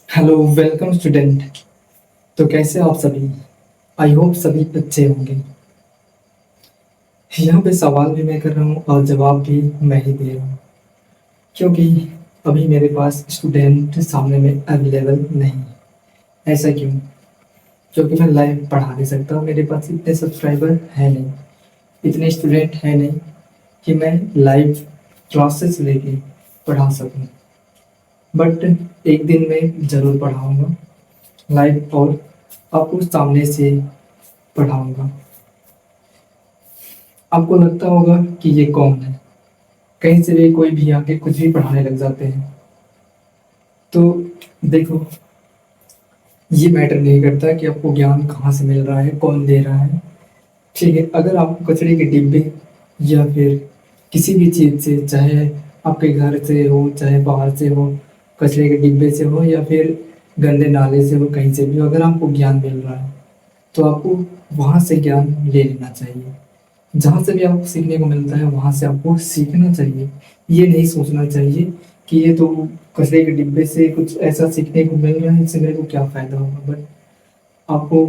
Hello welcome student. तो कैसे हो आप सभी? आई होप सभी अच्छे होंगे। यहाँ पे सवाल भी मैं कर रहा हूँ और जवाब भी मैं ही दे रहा हूँ, क्योंकि अभी मेरे पास स्टूडेंट सामने में अवेलेबल नहीं है। ऐसा क्यों? क्योंकि मैं लाइव पढ़ा नहीं सकता, मेरे पास इतने सब्सक्राइबर है नहीं, इतने स्टूडेंट है नहीं कि मैं लाइव क्लासेस लेके पढ़ा सकूँ। बट एक दिन मैं ज़रूर पढ़ाऊँगा लाइव, और आपको सामने से पढ़ाऊँगा। आपको लगता होगा कि ये कौन है, कहीं से भी कोई भी आके कुछ भी पढ़ाने लग जाते हैं। तो देखो, ये मैटर नहीं करता कि आपको ज्ञान कहाँ से मिल रहा है, कौन दे रहा है। ठीक है, अगर आपको कचरे के डिब्बे या फिर किसी भी चीज़ से, चाहे आपके घर से हो चाहे बाहर से हो, कचरे के डिब्बे से हो या फिर गंदे नाले से हो, कहीं से भी हो, अगर आपको ज्ञान मिल रहा है तो आपको वहाँ से ज्ञान ले लेना चाहिए। जहाँ से भी आपको सीखने को मिलता है वहाँ से आपको सीखना चाहिए। ये नहीं सोचना चाहिए कि ये तो कचरे के डिब्बे से कुछ ऐसा सीखने को मिल रहा है, इससे मेरे को क्या फ़ायदा होगा। बट आपको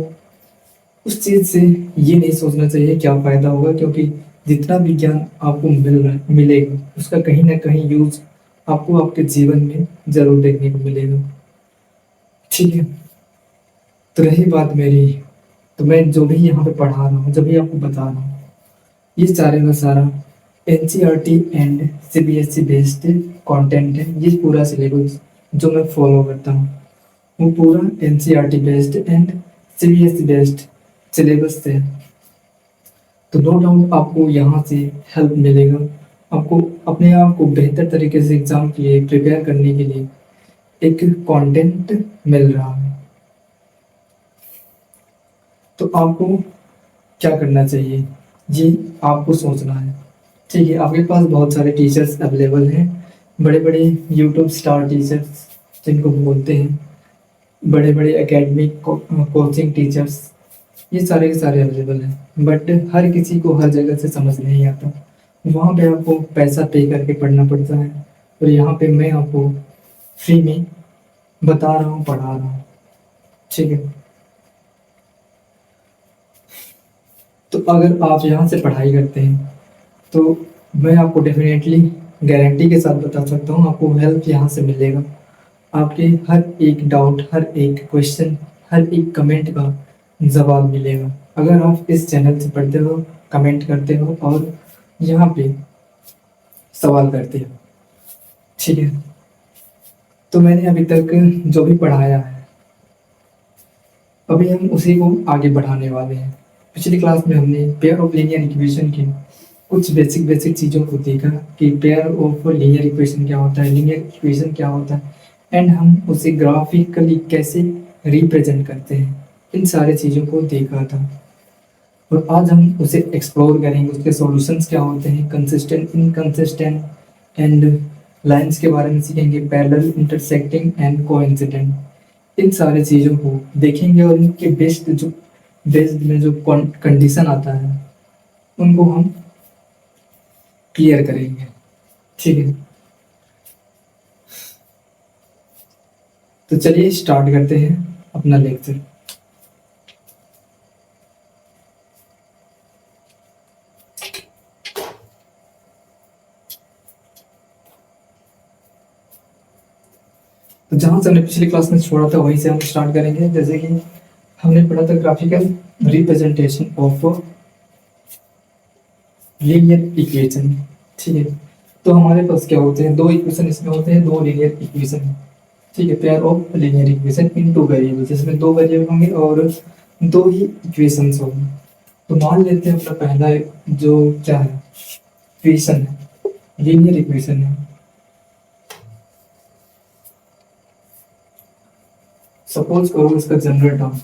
उस चीज़ से ये नहीं सोचना चाहिए क्या फ़ायदा होगा, क्योंकि जितना भी ज्ञान आपको मिल रहा है मिलेगा, उसका कहीं ना कहीं यूज आपको आपके जीवन में ज़रूर देखने को मिलेगा। ठीक है। तो रही बात मेरी, तो मैं जो भी यहाँ पे पढ़ा रहा हूँ, जो भी आपको बता रहा हूँ, ये सारे का सारा NCERT and CBSE based content है। ये पूरा सिलेबस जो मैं फॉलो करता हूँ वो पूरा NCERT based and CBSE based syllabus है। तो नो डाउट आपको यहाँ से हेल्प मिलेगा। आपको अपने आप को बेहतर तरीके से एग्जाम के लिए प्रिपेयर करने के लिए एक कंटेंट मिल रहा है। तो आपको क्या करना चाहिए, ये आपको सोचना है। ठीक है, आपके पास बहुत सारे टीचर्स अवेलेबल हैं, बड़े बड़े यूट्यूब स्टार टीचर्स जिनको बोलते हैं, बड़े बड़े एकेडमिक कोचिंग टीचर्स, ये सारे के सारे अवेलेबल हैं। बट हर किसी को हर जगह से समझ नहीं आता, वहाँ पे आपको पैसा पे करके पढ़ना पड़ता है, और यहाँ पे मैं आपको फ्री में बता रहा हूँ, पढ़ा रहा हूँ। ठीक है। तो अगर आप यहाँ से पढ़ाई करते हैं तो मैं आपको डेफिनेटली गारंटी के साथ बता सकता हूँ आपको हेल्प यहाँ से मिलेगा। आपके हर एक डाउट, हर एक क्वेश्चन, हर एक कमेंट का जवाब मिलेगा, अगर आप इस चैनल से पढ़ते हो, कमेंट करते हो और यहाँ पे सवाल करते हो। ठीक है। तो मैंने अभी तक जो भी पढ़ाया है, अभी हम उसी को आगे बढ़ाने वाले हैं। पिछली क्लास में हमने पेयर ऑफ लीनियर इक्वेशन की कुछ बेसिक बेसिक चीज़ों को देखा कि पेयर ऑफ लीनियर इक्वेशन क्या होता है, लीनियर इक्वेशन क्या होता है, एंड हम उसे ग्राफिकली कैसे रिप्रेजेंट करते हैं, इन सारे चीज़ों को देखा था। और आज हम उसे एक्सप्लोर करेंगे, उसके सॉल्यूशंस क्या होते हैं, कंसिस्टेंट, इनकंसिस्टेंट एंड लाइंस के बारे में सीखेंगे, पैरेलल, इंटरसेक्टिंग एंड कोइंसिडेंट। इन सारे चीज़ों को देखेंगे और इनके बेस्ड में जो कंडीशन आता है उनको हम क्लियर करेंगे। ठीक है। तो चलिए स्टार्ट करते हैं अपना लेक्चर। तो जहाँ से हमने पिछली क्लास में छोड़ा था वहीं से हम स्टार्ट करेंगे। जैसे कि हमने पढ़ा था graphical representation of linear equation. ठीक है। तो हमारे पास क्या होते हैं, दो इक्वेशन इसमें होते हैं, दो लीनियर इक्वेशन। ठीक है, pair of linear equation in two variable, जिसमें दो वेरिएबल होंगे और दो ही इक्वेशंस होंगे। तो मान लेते हैं अपना पहला जो क्या है, इक्वेशन है, लीनियर इक्वेशन है। सपोज करो इसका general term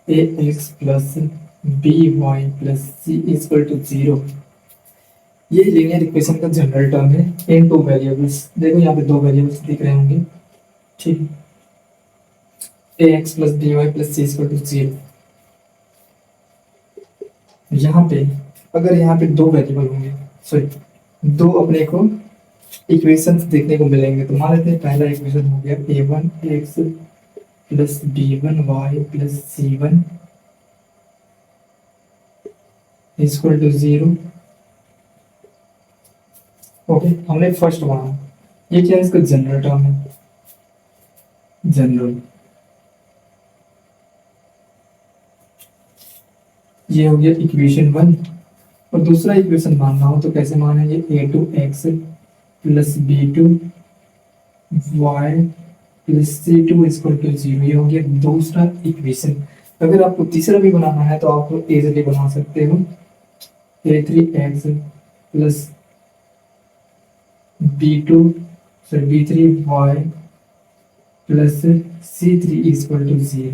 a x plus b y plus c equal to zero. ये लीनियर इक्वेशन का जनरल टर्म है इन टू वेरिएबल्स। देखो यहाँ पे दो वेरिएबल्स दिख रहे होंगे। ठीक है, a x plus b y plus c equal to zero. यहाँ पे अगर यहाँ पे दो वेरिएबल होंगे, सॉरी, दो अपने को इक्वेशंस देखने को मिलेंगे। तो मान लेते हैं पहला इक्वेशन हो गया a1x plus b1y plus c1 equal to 0। Okay, हमने फर्स्ट माना। ये क्या है, इसका जनरल टर्म है, जनरल। ये हो गया इक्वेशन 1। और दूसरा इक्वेशन मानना हो तो कैसे मानेंगे, a2x plus b2y plus c2 equal to 0। ये हो गया दूसरा इक्वेशन। अगर आपको तीसरा भी बनाना है तो आप लोग इजीली बना सकते हो, a3x plus b2 sorry b3y plus c3 equal to 0।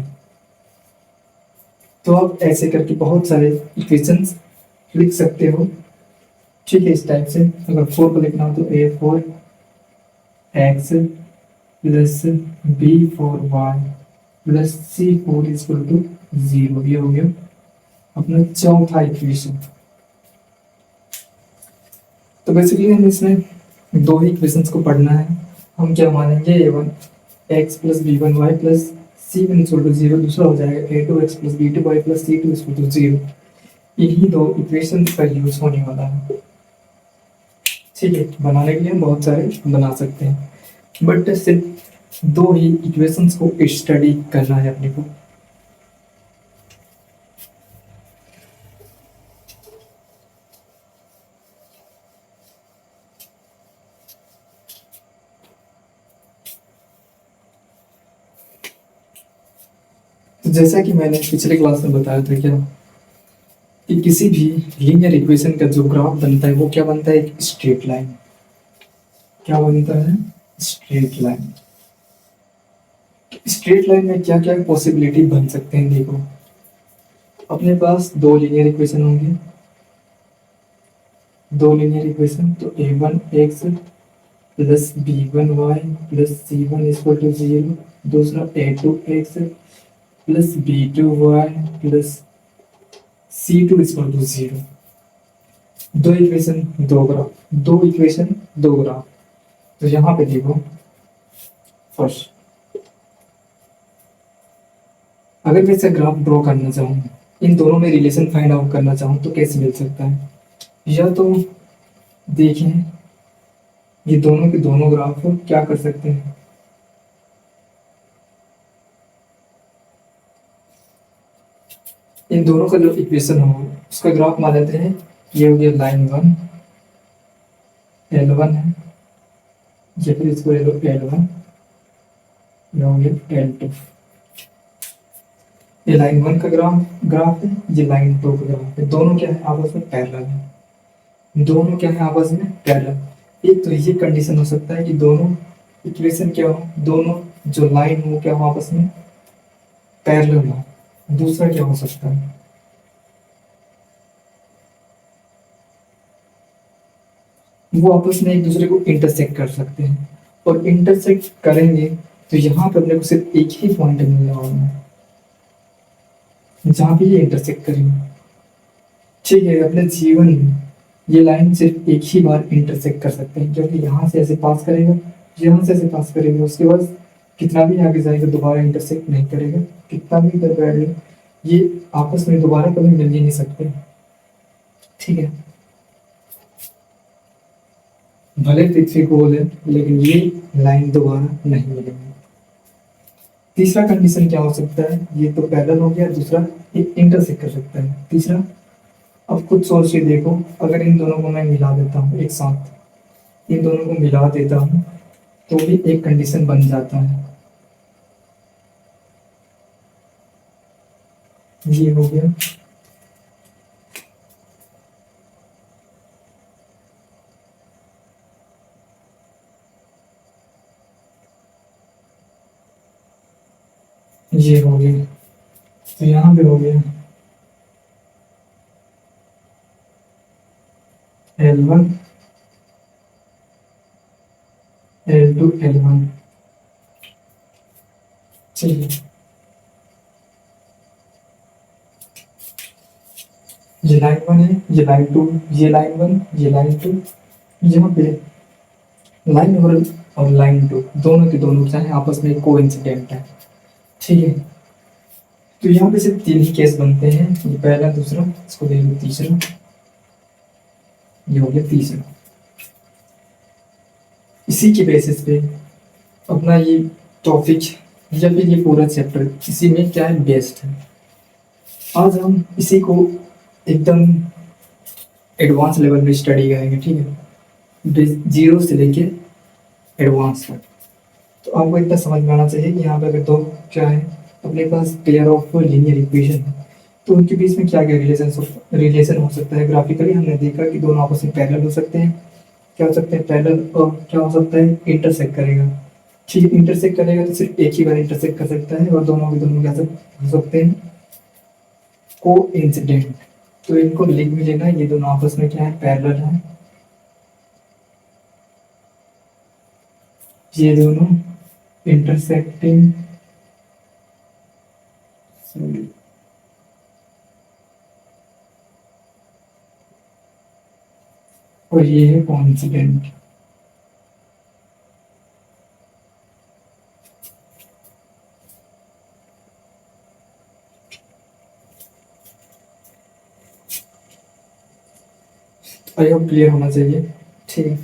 तो आप ऐसे करके बहुत सारे इक्वेशंस लिख सकते हो। ठीक है, इस टाइप से। अगर 4 को लिखना हो तो a4x plus b4y plus c4 equal to 0। ये हो गया अपना चौथा इक्वेशन। तो बेसिकली हम इसमें दो ही इक्वेशंस को पढ़ना है। हम क्या मानेंगे, a1x plus b1y plus c1 equal to 0। दूसरा हो जाएगा a2x plus b2y plus c2 equal to 0। इन्हीं दो इक्वेशन का यूज होने वाला है। ठीक है, बनाने के लिए हम बहुत सारे बना सकते हैं, बट सिर्फ दो ही इक्वेशंस को स्टडी करना है अपने को। तो जैसा कि मैंने पिछले क्लास में बताया था क्या, कि किसी भी लीनियर इक्वेशन का जो ग्राफ बनता है वो क्या बनता है, एक स्ट्रेट लाइन। क्या बनता है, स्ट्रेट लाइन। स्ट्रेट लाइन में क्या क्या पॉसिबिलिटी बन सकते हैं, देखो अपने पास दो लीनियर इक्वेशन होंगे, दो लीनियर इक्वेशन। तो a1x plus b1y plus c1 equal to 0। दूसरा a2x plus b2y plus c2 equal to 0। दो इक्वेशन दो ग्राफ, दो इक्वेशन दो ग्राफ। तो यहाँ पे देखो, फर्स्ट अगर मैं इसे ग्राफ ड्रॉ करना चाहूँ, इन दोनों में रिलेशन फाइंड आउट करना चाहूँ तो कैसे मिल सकता है। या तो देखें, ये दोनों के दोनों ग्राफ क्या कर सकते हैं, इन दोनों का जो इक्वेशन हो उसका ग्राफ मान लेते हैं। ये हो गया लाइन 1 L1 है, या फिर इसको ले लो L1, ये हो गया L2। ये लाइन 1 का ग्राफ है, ये लाइन 2 का ग्राफ है। दोनों क्या है, आपस में पैरेलल है। दोनों क्या है, आपस में पैरेलल। एक तो ये कंडीशन हो सकता है कि दोनों इक्वेशन क्या हो, दोनों जो लाइन हो क्या हो, आपस में पैरेलल हो। दूसरा क्या हो सकता है, वो आपस में एक दूसरे को इंटरसेक्ट कर सकते हैं। और इंटरसेक्ट करेंगे तो यहाँ पे अपने को सिर्फ एक ही पॉइंट मिलने वाला है जहाँ पे ये इंटरसेक्ट करेंगे। ठीक है, अपने जीवन में ये लाइन सिर्फ एक ही बार इंटरसेक्ट कर सकते हैं, क्योंकि यहाँ से ऐसे पास करेगा, यहाँ से ऐसे पास करेगा, उसके बाद कितना भी आगे जाएगा दोबारा इंटरसेक्ट नहीं करेगा। कितना भी कर बैठे, ये आपस में दोबारा कभी मिल ही नहीं सकते। ठीक है, भले पृथ्वी गोल है लेकिन ये लाइन दोबारा नहीं मिलेगी। तीसरा कंडीशन क्या हो सकता है, ये तो पैरेलल हो गया, दूसरा ये इंटरसेक्ट कर सकता है। तीसरा, अब खुद सोच के देखो, अगर इन दोनों को मैं मिला देता हूँ एक साथ, इन दोनों को मिला देता हूँ तो भी एक कंडीशन बन जाता है। ये हो गया, ये हो गया, तो यहाँ पे हो गया L1 L2 L1। चलिए, ये लाइन 1 है, ये लाइन 2, ये लाइन 1, ये लाइन 2। यहाँ पे लाइन और लाइन टू दोनों के दोनों क्या है, आपस में कोइंसिडेंट है। ठीक है, तो यहाँ पे सिर्फ तीन ही केस बनते हैं, ये पहला, दूसरा, इसको देख लो तीसरा, ये हो गया तीसरा। इसी के बेसिस पे अपना ये टॉपिक या फिर ये पूरा चैप्टर इसी में क्या है, बेस्ड है। आज हम इसी को एकदम एडवांस लेवल में स्टडी करेंगे। ठीक है, जीरो से लेके एडवांस तक। तो आपको इतना समझ में आना चाहिए कि यहाँ पे अगर दो क्या है, अपने पास पेयर ऑफ लीनियर इक्वेशन है, तो उनके बीच में क्या क्या रिलेशन हो सकता है। ग्राफिकली हमने देखा कि दोनों आपस में पैरेलल हो सकते हैं। क्या हो सकते हैं, पैरेलल, और क्या हो सकता है, इंटरसेक्ट करेगा। ठीक, इंटरसेक्ट करेगा तो सिर्फ एक ही बार इंटरसेक्ट कर सकता है, और दोनों के दोनों क्या हो सकते हैं, को इंसिडेंट। तो इनको लिख भी लेना, ये दोनों आपस में क्या है, पैरेलल है। ये दोनों इंटरसेक्टिंग, और ये है कॉन्सिडेंट। आई होप क्लियर होना चाहिए। ठीक है,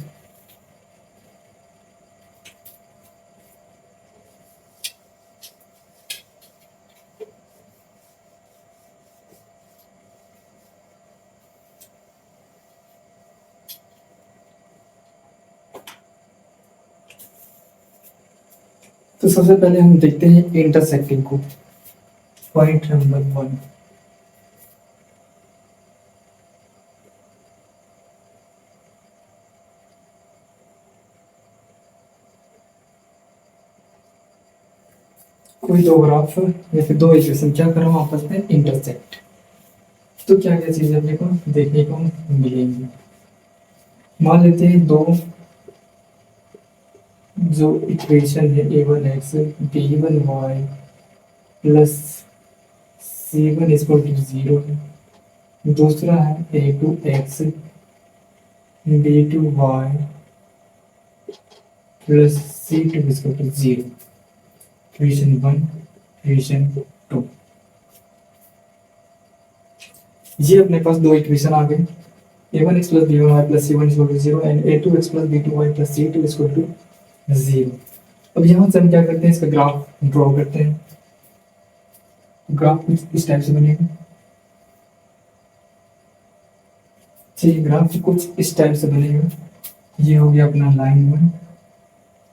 तो सबसे पहले हम देखते हैं इंटरसेक्टिंग को। पॉइंट नंबर 1, कोई दो ग्राफ या फिर दो इक्वेशन क्या करो आपस में इंटरसेक्ट, तो क्या क्या चीजें अपने को देखने को मिलेंगी। मान लेते हैं दो जो इक्वेशन है a1x b1y plus c1 equal to 0 है। दूसरा है a2x b2y plus c2 equal to 0। Equation 1, equation 2, ये अपने पास दो इक्वेशन आ गए, a1x plus b1y plus c1 equal to 0 and a2x plus b2y plus c2 equal to 0। अब यहाँ से हम क्या करते हैं, इसका ग्राफ ड्रॉ करते हैं। ग्राफ कुछ इस टाइप से बनेगा। ठीक, ग्राफ कुछ इस टाइप से बनेगा। ये हो गया अपना लाइन 1,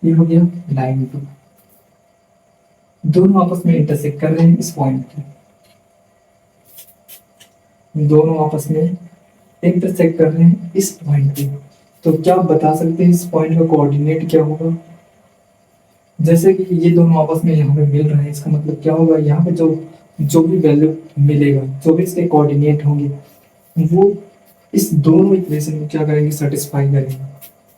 ये हो गया लाइन 2, दोनों आपस में इंटरसेक्ट कर रहे हैं इस पॉइंट पे। दोनों आपस में इंटरसेक्ट कर रहे हैं इस पॉइंट पे। तो क्या आप बता सकते हैं इस पॉइंट का कोऑर्डिनेट क्या होगा। जैसे कि ये दोनों आपस में यहाँ पे मिल रहे हैं, इसका मतलब क्या होगा, यहाँ पे जो जो भी वैल्यू मिलेगा, जो भी इसके कोऑर्डिनेट होंगे, वो इस दोनों इक्वेशन को क्या करेंगे, सेटिस्फाई करेंगे।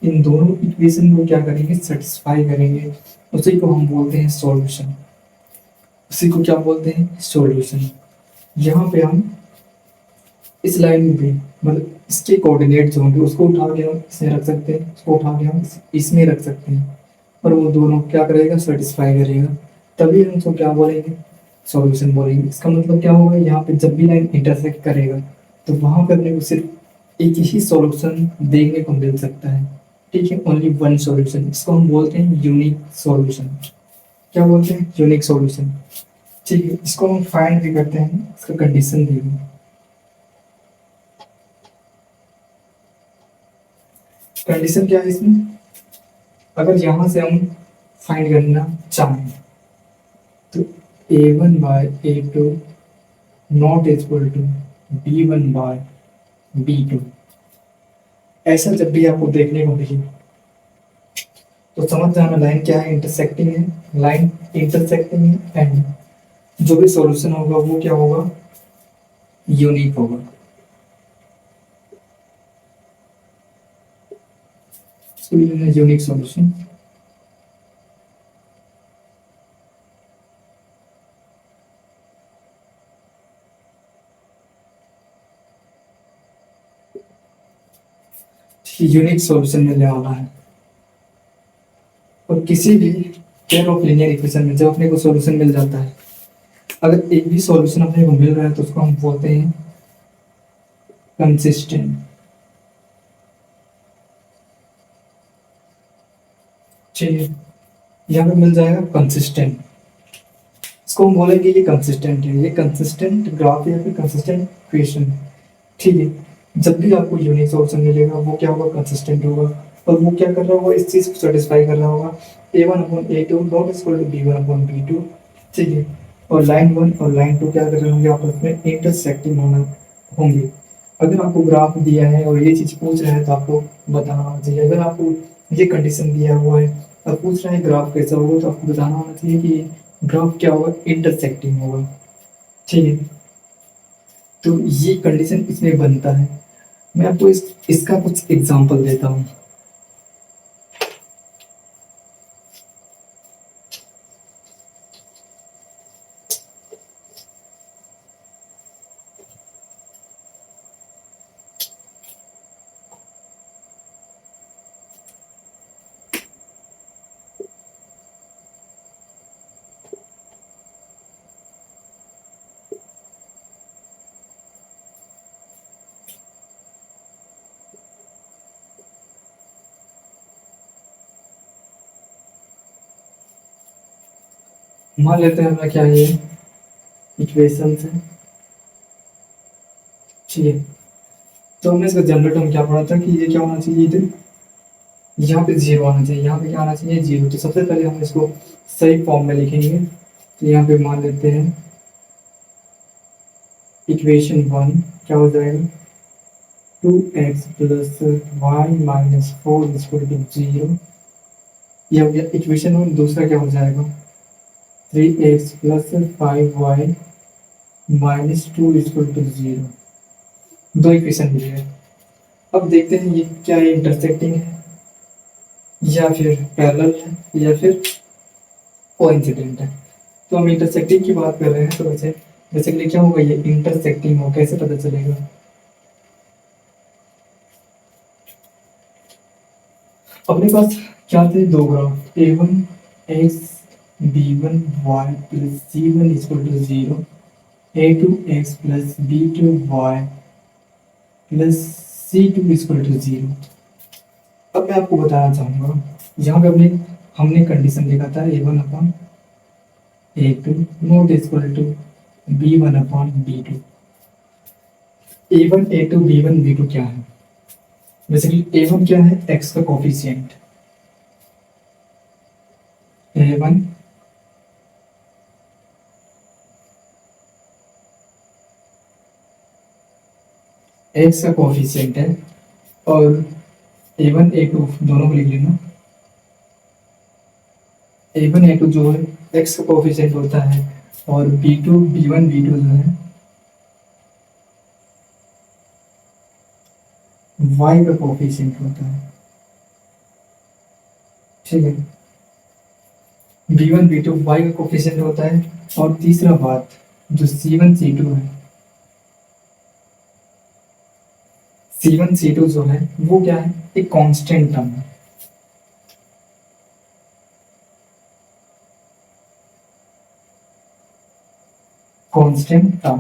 इन दोनों इक्वेशन को क्या करेंगे, सेटिस्फाई करेंगे। उसी को हम बोलते हैं सॉल्यूशन। उसी को क्या बोलते हैं, सॉल्यूशन। यहाँ पे हम इस लाइन पे मतलब इसके कोऑर्डिनेट जो होंगे उसको उठा के हम इसमें रख सकते हैं, उसको उठा के हम इसमें रख सकते हैं, और वो दोनों क्या करेगा, सेटिस्फाई करेगा। तभी हम उसको क्या बोलेंगे, सॉल्यूशन बोलेंगे। इसका मतलब क्या होगा, यहाँ पे जब भी लाइन इंटरसेक्ट करेगा तो वहां पे अपने को सिर्फ एक ही सॉल्यूशन देखने को मिल सकता है। ठीक है, ओनली वन सॉल्यूशन। इसको हम बोलते हैं यूनिक सॉल्यूशन। क्या बोलते हैं, यूनिक सॉल्यूशन। ठीक है, इसको हम फाइंड भी करते हैं, इसका कंडीशन देखो। कंडीशन क्या है इसमें, अगर यहां से हम फाइंड करना चाहें तो a1/a2 not equal to b1/b2। ऐसा जब भी आपको देखने को मिले तो समझ जाना लाइन क्या है, इंटरसेक्टिंग है। लाइन इंटरसेक्टिंग है एंड जो भी सॉल्यूशन होगा वो क्या होगा, यूनिक होगा। Unique solution. यूनिक सॉल्यूशन मिलने वाला है। और किसी भी पेयर ऑफ लीनियर इक्वेशन में जब अपने को सॉल्यूशन मिल जाता है, अगर एक भी सॉल्यूशन अपने को मिल रहा है तो उसको हम बोलते हैं कंसिस्टेंट। चलिए यहाँ पे मिल जाएगा कंसिस्टेंट, इसको हम बोलेंगे ये कंसिस्टेंट है, ये कंसिस्टेंट ग्राफ या फिर कंसिस्टेंट इक्वेशन। ठीक है, जब भी आपको यूनिक सॉल्यूशन मिलेगा वो क्या होगा, कंसिस्टेंट होगा। और वो क्या कर रहा होगा, इस चीज को सेटिस्फाई कर रहा होगा, a1/a2 not equal to b1/b2। ठीक है, और लाइन 1 और लाइन 2 क्या कर रहे होंगे, आपस में इंटरसेक्टिंग होंगे। अगर आपको ग्राफ दिया है और ये चीज पूछ रहा है तो आपको बताना होना चाहिए। अगर आपको ये कंडीशन दिया हुआ है और पूछ रहा है ग्राफ कैसा होगा, तो आपको बताना होना चाहिए कि ग्राफ क्या होगा, इंटरसेक्टिंग होगा। ठीक है, तो ये कंडीशन इसमें बनता है। मैं आपको इसका कुछ एग्जांपल देता हूँ। मान लेते हैं हमारा क्या है, इक्वेशन है। ठीक है, तो हमने इसका जनरल टर्म क्या पढ़ा था कि ये क्या होना चाहिए, इधर यहाँ पे जीरो आना चाहिए, यहाँ पे क्या आना चाहिए, जीरो। तो सबसे पहले हम इसको सही फॉर्म में लिखेंगे। तो यहाँ पे मान लेते हैं इक्वेशन 1 क्या हो जाएगा, 2x plus y minus 4 equal to 0। ये हो गया इक्वेशन 1। दूसरा क्या हो जाएगा, 3x plus 5y minus 2 equal to 0। दो इक्वेशन मिल गए। अब देखते हैं ये क्या है, इंटरसेक्टिंग है या फिर पैरेलल है या फिर कोइंसिडेंट है। तो हम इंटरसेक्टिंग की बात कर रहे हैं, तो वैसे बेसिकली क्या होगा, ये इंटरसेक्टिंग हो, कैसे पता चलेगा, अपने पास क्या थे, दो graph, a1x b1y plus c1 equal to 0, a2x plus b2y plus c2 equal to 0। अब मैं आपको बताना चाहूँगा, यहाँ पे हमने कंडीशन लिखा था a1/a2 not equal to b1/b2। a1 a2 b1 b2 क्या है, बेसिकली a1 क्या है, x का कोफिशिएंट, a1 x का कोफिशिएंट है, और a1 a2 दोनों को लिख लेना। a1 a2 जो है x का कोफिशिएंट होता है, और b2 b1 b2 जो है y का कोफिशिएंट होता है। ठीक है, b1 b2 y का कोफिशिएंट होता है। और तीसरा बात जो c1 c2 है, c1 c2 जो है वो क्या है, एक कांस्टेंट टर्म है। कांस्टेंट टर्म,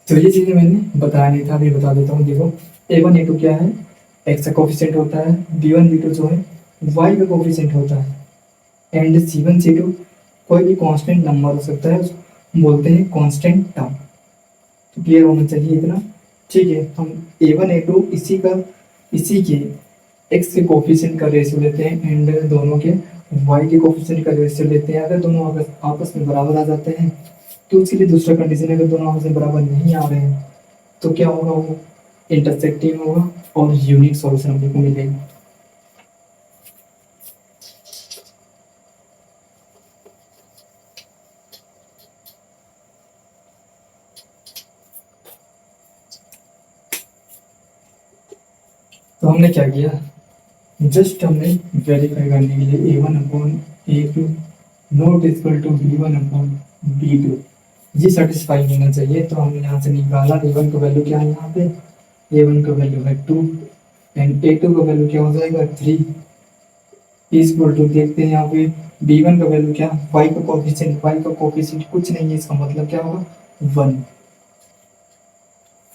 तो ये चीजें मैंने बताया नहीं था, अभी बता देता हूँ। देखो a1 a2 क्या है, x का कोफिशिएंट होता है, b1 b2 जो है y का कोफिशिएंट होता है, एंड c1 c2 कोई भी कांस्टेंट नंबर हो सकता है, उसको बोलते हैं कांस्टेंट टर्म। तो क्लियर होना चाहिए इतना। ठीक है, हम a1 a2 इसी के x के कोफिशिएंट का रेशियो लेते हैं, एंड दोनों के y के कोफिशिएंट का रेशियो लेते हैं। अगर दोनों आपस में बराबर आ जाते हैं तो उसके लिए दूसरा कंडीशन है, अगर दोनों आपस में बराबर नहीं आ रहे हैं तो क्या होगा, वो इंटरसेक्टिंग होगा और यूनिक सॉल्यूशन हमको मिलेगा। तो हमने क्या किया, जस्ट हमने वेरीफाई करने के लिए a1/a2 not equal to b1/b2 ये सेटिस्फाई होना चाहिए। तो हमने यहाँ से निकाला a1 का वैल्यू क्या है, यहाँ पे a1 का वैल्यू है 2 एंड a2 का वैल्यू क्या हो जाएगा 3। इक्वल टू देखते हैं यहाँ पे b1 का वैल्यू क्या, y का कोफिशिएंट, y का कोफिशिएंट कुछ नहीं है, इसका मतलब क्या होगा 1,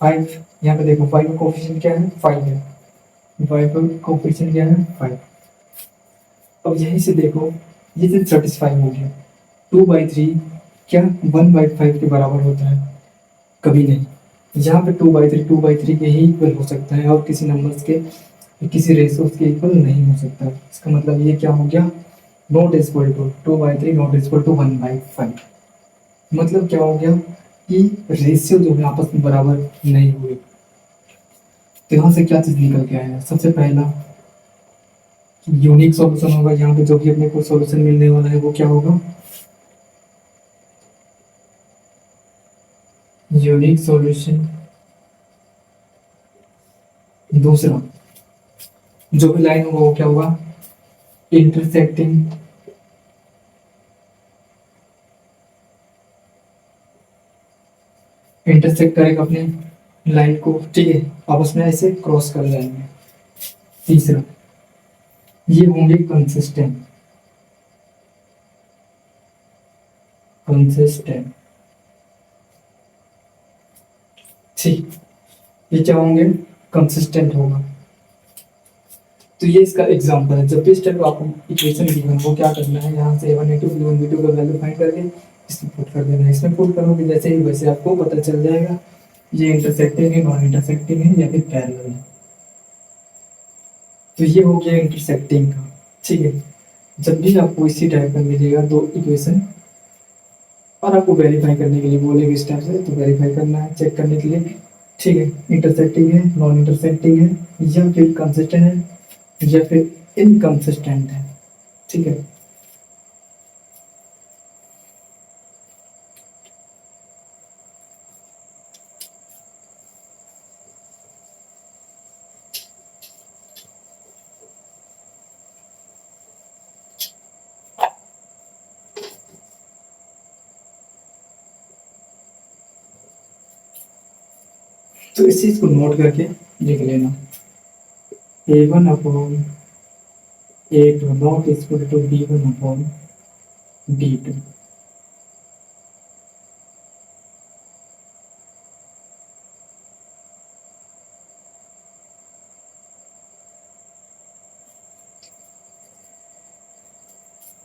5। यहाँ पे देखो y का कोफिशिएंट क्या है 5 है, y का कोफिशिएंट क्या है 5। अब यहीं से देखो ये तो सेटिस्फाई हो गया, 2/3 क्या 1/5 के बराबर होता है, कभी नहीं। यहाँ पे 2/3 के ही इक्वल हो सकता है और किसी नंबर्स के, किसी रेशियोज के इक्वल नहीं हो सकता। इसका मतलब ये क्या हो गया, not equal to 2/3 not equal to 1/5। मतलब क्या हो गया कि रेशियो जो है आपस में बराबर नहीं हुए। तो यहाँ से क्या चीज निकल के आया, सबसे पहला यूनिक सॉल्यूशन होगा, यहाँ पे जो भी अपने को सॉल्यूशन मिलने वाला है वो क्या होगा, यूनिक सॉल्यूशन। दूसरा जो भी लाइन होगा वो क्या होगा, इंटरसेक्टिंग, इंटरसेक्ट करेगा अपने लाइन को, ठीक है, आपस में ऐसे क्रॉस कर जाएंगे। तीसरा ये होंगे कंसिस्टेंट, कंसिस्टेंट, ठीक, ये क्या होंगे, कंसिस्टेंट होगा। तो ये इसका एग्जांपल है, जब भी इस टाइप का आपको इक्वेशन गिवन हो क्या करना है, यहाँ से a1 a2 b1 b2 का वैल्यू फाइंड करके इसमें पुट कर देना है। इसमें पुट करोगे जैसे ही वैसे आपको पता चल जाएगा ये इंटरसेक्टिंग है, नॉन इंटरसेक्टिंग है या फिर पैरेलल है। तो ये हो गया इंटरसेक्टिंग का, ठीक है। जब भी आपको इसी टाइप का मिलेगा दो इक्वेशन और आपको वेरीफाई करने के लिए बोलेंगे इस टाइप से, तो वेरीफाई करना है, चेक करने के लिए, ठीक है, इंटरसेक्टिंग है, नॉन इंटरसेक्टिंग है, या फिर कंसिस्टेंट है या फिर इनकंसिस्टेंट है, ठीक है। तो इस चीज को नोट करके लिख लेना, a1 upon a2 not equal to b1 upon b2।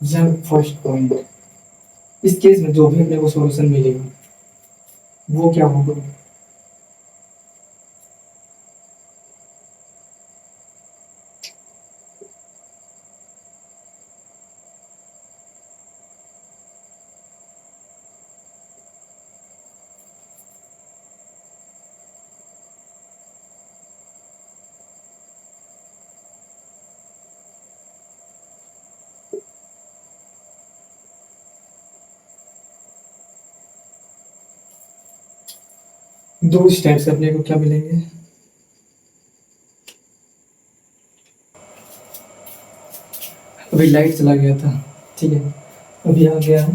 यह फर्स्ट पॉइंट। इस केस में जो भी अपने को सॉल्यूशन मिलेगा वो क्या होगा, दो स्टेप से अपने को क्या मिलेंगे, अभी लाइट चला गया था, ठीक है, अभी आ गया है।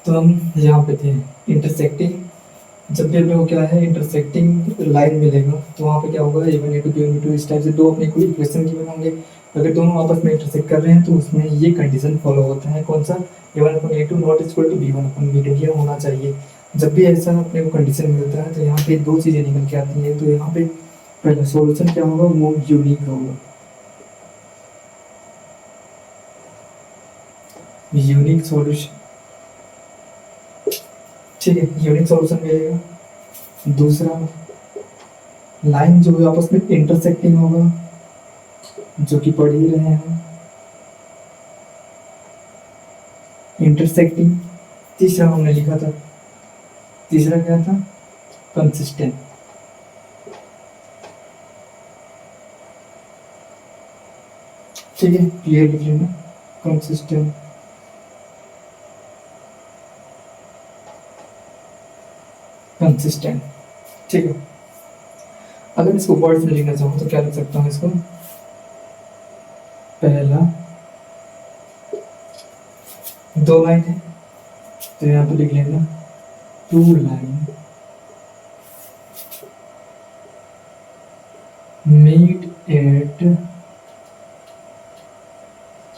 तो हम यहाँ पे थे इंटरसेक्टिंग, जब भी अपने को क्या है इंटरसेक्टिंग लाइन मिलेगा तो वहाँ पे क्या होगा a1 a2 b1 b2 इस टाइप से दो अपने को इक्वेशन गिवन होंगे। अगर दोनों आपस में इंटरसेक्ट कर रहे हैं तो उसमें ये कंडीशन फॉलो होता है, कौन सा, a1 upon a2 not equal to b1 upon b2, ये होना चाहिए। जब भी ऐसा अपने को कंडीशन मिलता है तो यहाँ पे दो चीज़ें निकल के आती हैं। तो यहाँ पे पहला सोल्यूशन क्या होगा, वो यूनिक होगा, यूनिक सॉल्यूशन, ठीक है, यूनिक सॉल्यूशन मिलेगा। दूसरा लाइन जो है आपस में इंटरसेक्टिंग होगा, जो कि पढ़ ही रहे हैं इंटरसेक्टिंग। तीसरा हमने लिखा था, तीसरा क्या था, कंसिस्टेंट, ठीक है, क्लियर लिख लेना, कंसिस्टेंट, कंसिस्टेंट, ठीक है। अगर इसको वर्ड्स में लिखना चाहूँ तो क्या लिख सकता हूँ इसको, पहला दो लाइन है तो यहाँ पे लिख लेना two line meet at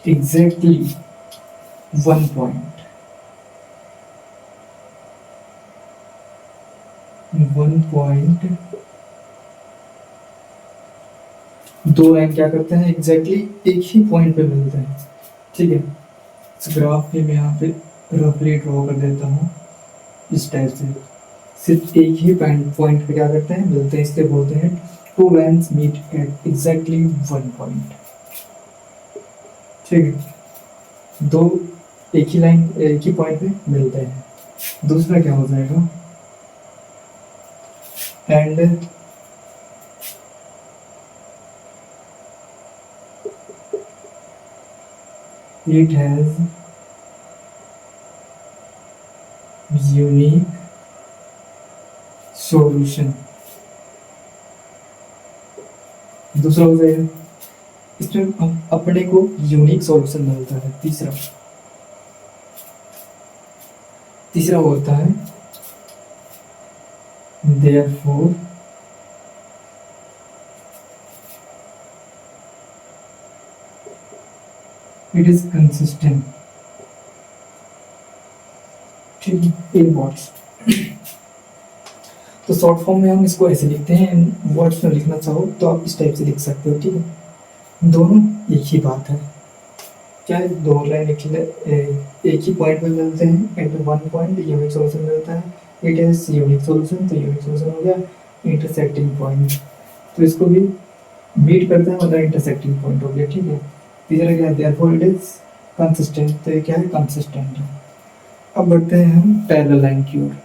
exactly 1 point, 1 point 2 line क्या करते हैं एग्जैक्टली एक ही पॉइंट पे मिलते हैं। ठीक है, इस ग्राफ पे मैं यहाँ पे रफली ड्रॉ कर देता हूँ इस टाइप से, सिर्फ एक ही पॉइंट पे क्या करते हैं मिलते हैं, इसलिए बोलते हैं 2 lines meet at exactly 1 point. ठीक है, दो एक ही लाइन एक ही पॉइंट पे मिलते हैं। दूसरा क्या हो जाएगा, and it has unique solution। दूसरा हो जाएगा, इसमें अपने को यूनिक सॉल्यूशन मिलता है। तीसरा होता है therefore it is consistent। ठीक है, इन वर्ड्स। तो शॉर्ट फॉर्म में हम इसको ऐसे लिखते हैं, इन वर्ड्स में लिखना चाहो तो आप इस टाइप से लिख सकते हो। ठीक है, दोनों एक ही बात है, क्या है, 2 लाइन एक ही पॉइंट पे मिलते हैं एट 1 पॉइंट, यूनिक सॉल्यूशन मिलता है। इट इज यूनिक सॉल्यूशन, तो यूनिक सॉल्यूशन हो गया इंटरसेक्टिंग पॉइंट, तो इसको भी मीट करते हैं, मतलब इंटरसेक्टिंग पॉइंट हो गया। ठीक है, तीसरा क्या है, देयरफॉर इट इज कंसिस्टेंट, तो ये क्या है कंसिस्टेंट है। अब बढ़ते हैं हम पैरेलल लाइन की ओर।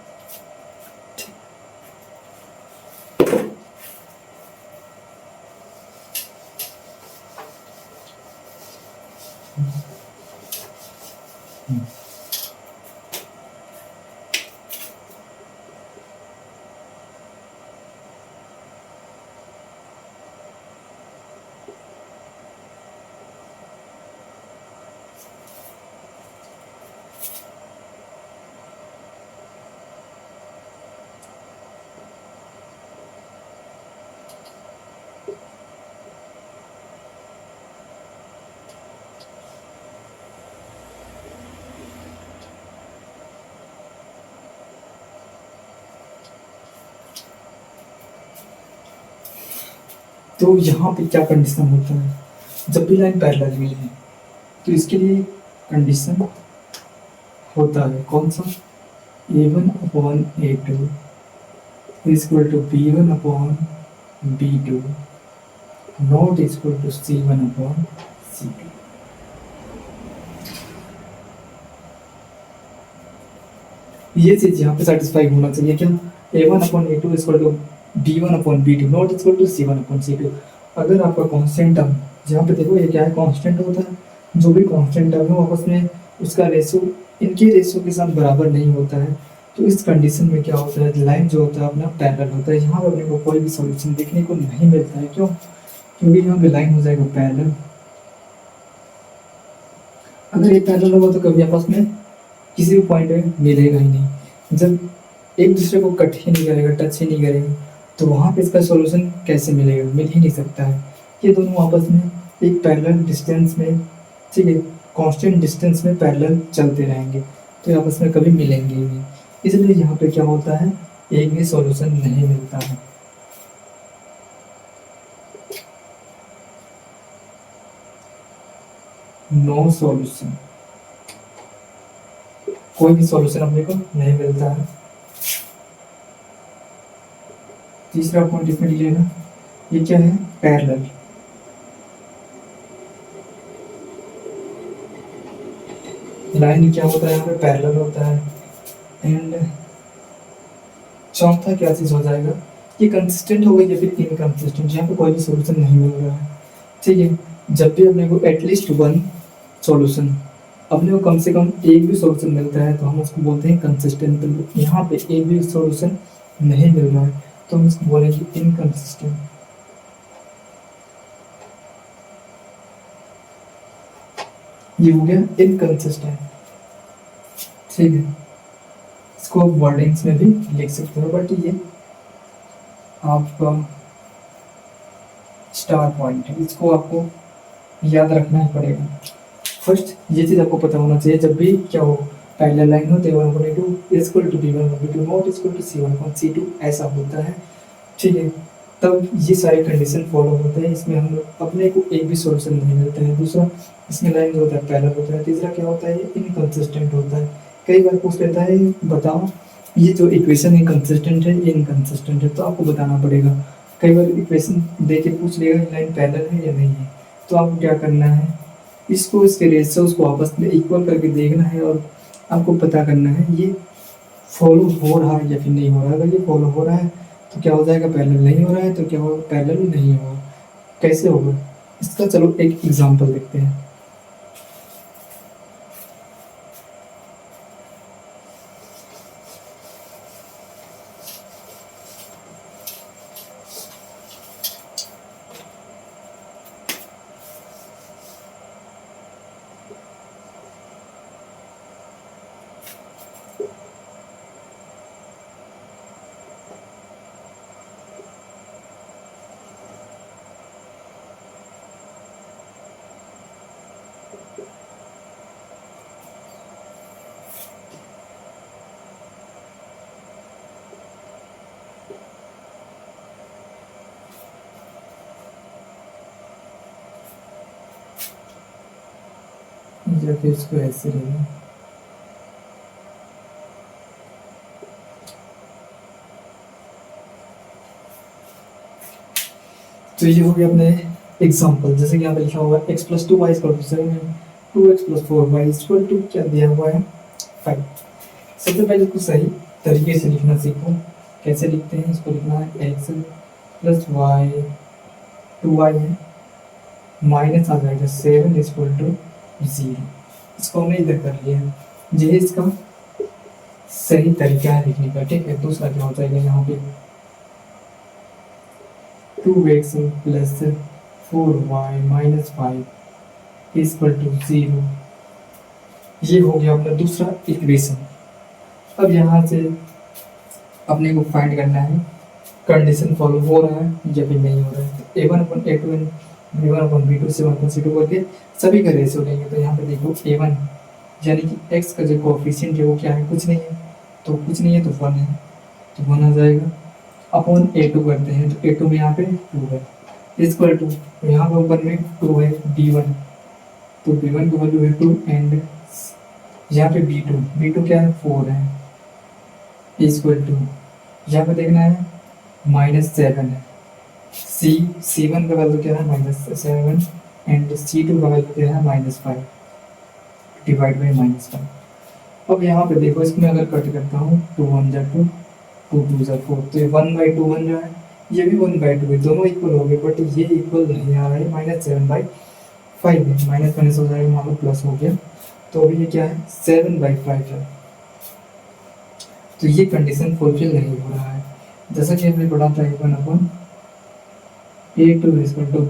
तो यहाँ पे क्या कंडीशन होता है, जब भी लाइन पैरेलल में है तो इसके लिए कंडीशन होता है कौन सा, A1/A2 is equal to B1/B2 not equal to C1/C2। ये चीज यहाँ पे सेटिस्फाई होना चाहिए, क्या A1/A2 equal to B1/B2 not equal to C1/C2। अगर आपका कांस्टेंट टर्म, जहाँ पे देखो ये क्या है कांस्टेंट होता है, जो भी कांस्टेंट टर्म है आपस में उसका रेशियो इनके रेशियो के साथ बराबर नहीं होता है, तो इस कंडीशन में क्या होता है, लाइन जो होता है अपना पैरेलल होता है। यहाँ पे अपने को कोई भी सॉल्यूशन देखने को नहीं मिलता है, क्यों, क्योंकि यहाँ पे लाइन हो जाएगा पैरेलल। अगर ये पैरेलल होगा तो कभी आपस में किसी भी पॉइंट में मिलेगा ही नहीं, जब एक दूसरे को कट ही नहीं करेगा, टच ही नहीं करेगा, तो वहाँ पे इसका सॉल्यूशन कैसे मिलेगा, मिल ही नहीं सकता है। ये दोनों आपस में एक पैरेलल डिस्टेंस में, ठीक है, कांस्टेंट डिस्टेंस में पैरेलल चलते रहेंगे, तो ये आपस में कभी मिलेंगे ही नहीं। इसलिए यहाँ पे क्या होता है, एक भी सॉल्यूशन नहीं मिलता है। नो सॉल्यूशन, कोई भी सॉल्यूशन अपने को नहीं मिलता है। तीसरा पॉइंट इसमें लीजिएगा, ये क्या है, पैरेलल। लाइन क्या होता है यहाँ पे, पैरेलल होता है। एंड चौथा क्या चीज हो जाएगा, ये कंसिस्टेंट हो गई या फिर इनकंसिस्टेंट, यहाँ पे कोई भी सॉल्यूशन नहीं मिल रहा है। ठीक है, जब भी अपने को एटलीस्ट वन सॉल्यूशन, अपने को कम से कम एक भी सॉल्यूशन मिलता है तो हम उसको बोलते हैं कंसिस्टेंट। तो यहाँ पे एक भी सॉल्यूशन नहीं मिल रहा है तो हम इसको बोलेंगे इनकंसिस्टेंट। ये हो गया इनकंसिस्टेंट। ठीक है, इसको आप वर्डिंग्स में भी लिख सकते हो, बट ये आपका स्टार पॉइंट है, इसको आपको याद रखना ही पड़ेगा। फर्स्ट ये चीज़ आपको पता होना चाहिए, जब भी क्या हो पैरेलल लाइन हो तो a1/2 is equal to b1/2 not is equal to c1/c2 ऐसा होता है। ठीक है, तब ये सारे कंडीशन फॉलो होते हैं, इसमें हम लोग अपने को एक भी सॉल्यूशन नहीं मिलता है। दूसरा, इसमें लाइन जो होता है पैरेलल होता है। तीसरा क्या होता है, ये इनकंसिस्टेंट होता है। कई बार पूछ लेता है बताओ ये जो इक्वेशन है कंसिस्टेंट है ये इनकंसिस्टेंट है, तो आपको बताना पड़ेगा। कई बार इक्वेशन दे के पूछ लेगा लाइन पैरेलल है या नहीं है, तो आपको क्या करना है, इसको इसके रेशियोज को आपस में इक्वल करके देखना है और आपको पता करना है ये फॉलो हो रहा है या फिर नहीं हो रहा है। अगर ये फॉलो हो रहा है तो क्या हो जाएगा, पैरेलल नहीं हो रहा है तो क्या होगा, पैरेलल नहीं होगा। कैसे होगा इसका चलो एक एग्जांपल देखते हैं। या फिर इसको ऐसे लेना, तो ये हो गया अपने एग्जांपल। जैसे कि यहाँ पे लिखा हुआ है x+2y=7 2x+4y क्या दिया हुआ है 5। सबसे पहले इसको सही तरीके से लिखना सीखो। कैसे लिखते हैं, इसको लिखना है x+y 2y है माइनस आ जाएगा 7 0। इसको हमने इधर कर लिया है, ये इसका सही तरीका है लिखने का। ठीक है, दूसरा क्या हो जाएगा यहाँ पे 2x+4y - 5 = 0। ये हो गया अपना दूसरा इक्वेशन। अब यहाँ से अपने को फाइंड करना है कंडीशन फॉलो हो रहा है या फिर नहीं हो रहा है। तो a1/a2 b1/b2 c1/c2 करके सभी का रेशियो लेंगे। तो यहाँ पे देखो a1 यानी कि x का जो कोएफिशिएंट है वो क्या है, कुछ नहीं है, तो कुछ नहीं है तो 1 है, तो 1 आ जाएगा। अपॉन a2 करते हैं तो a2 में यहाँ पे 2 है इक्वल टू, यहाँ पर ऊपर में 2 है b1, तो b1 की वैल्यू है 2 एंड यहाँ पे b2 क्या है 4 है इक्वल टू, यहाँ पे देखना है -7 है। C1 का वैल्यू क्या है -7 एंड C2 का वैल्यू क्या है -5 डिवाइड बाई -5। अब यहाँ पे देखो इसमें अगर कट करता हूँ 2 1 जा 2 2 2 जा 4, तो ये 1/2 बन रहा है, ये भी 1/2 है, दोनों इक्वल हो गए। बट ये इक्वल नहीं आ रहा है, -7/5 है, माइनस माइनस हो जाएगा, मान लो प्लस हो गया, तो अभी ये क्या है 7/5 है। तो ये कंडीशन फुलफिल नहीं हो रहा है। जैसा कि हमने पढ़ा था a1/a2 =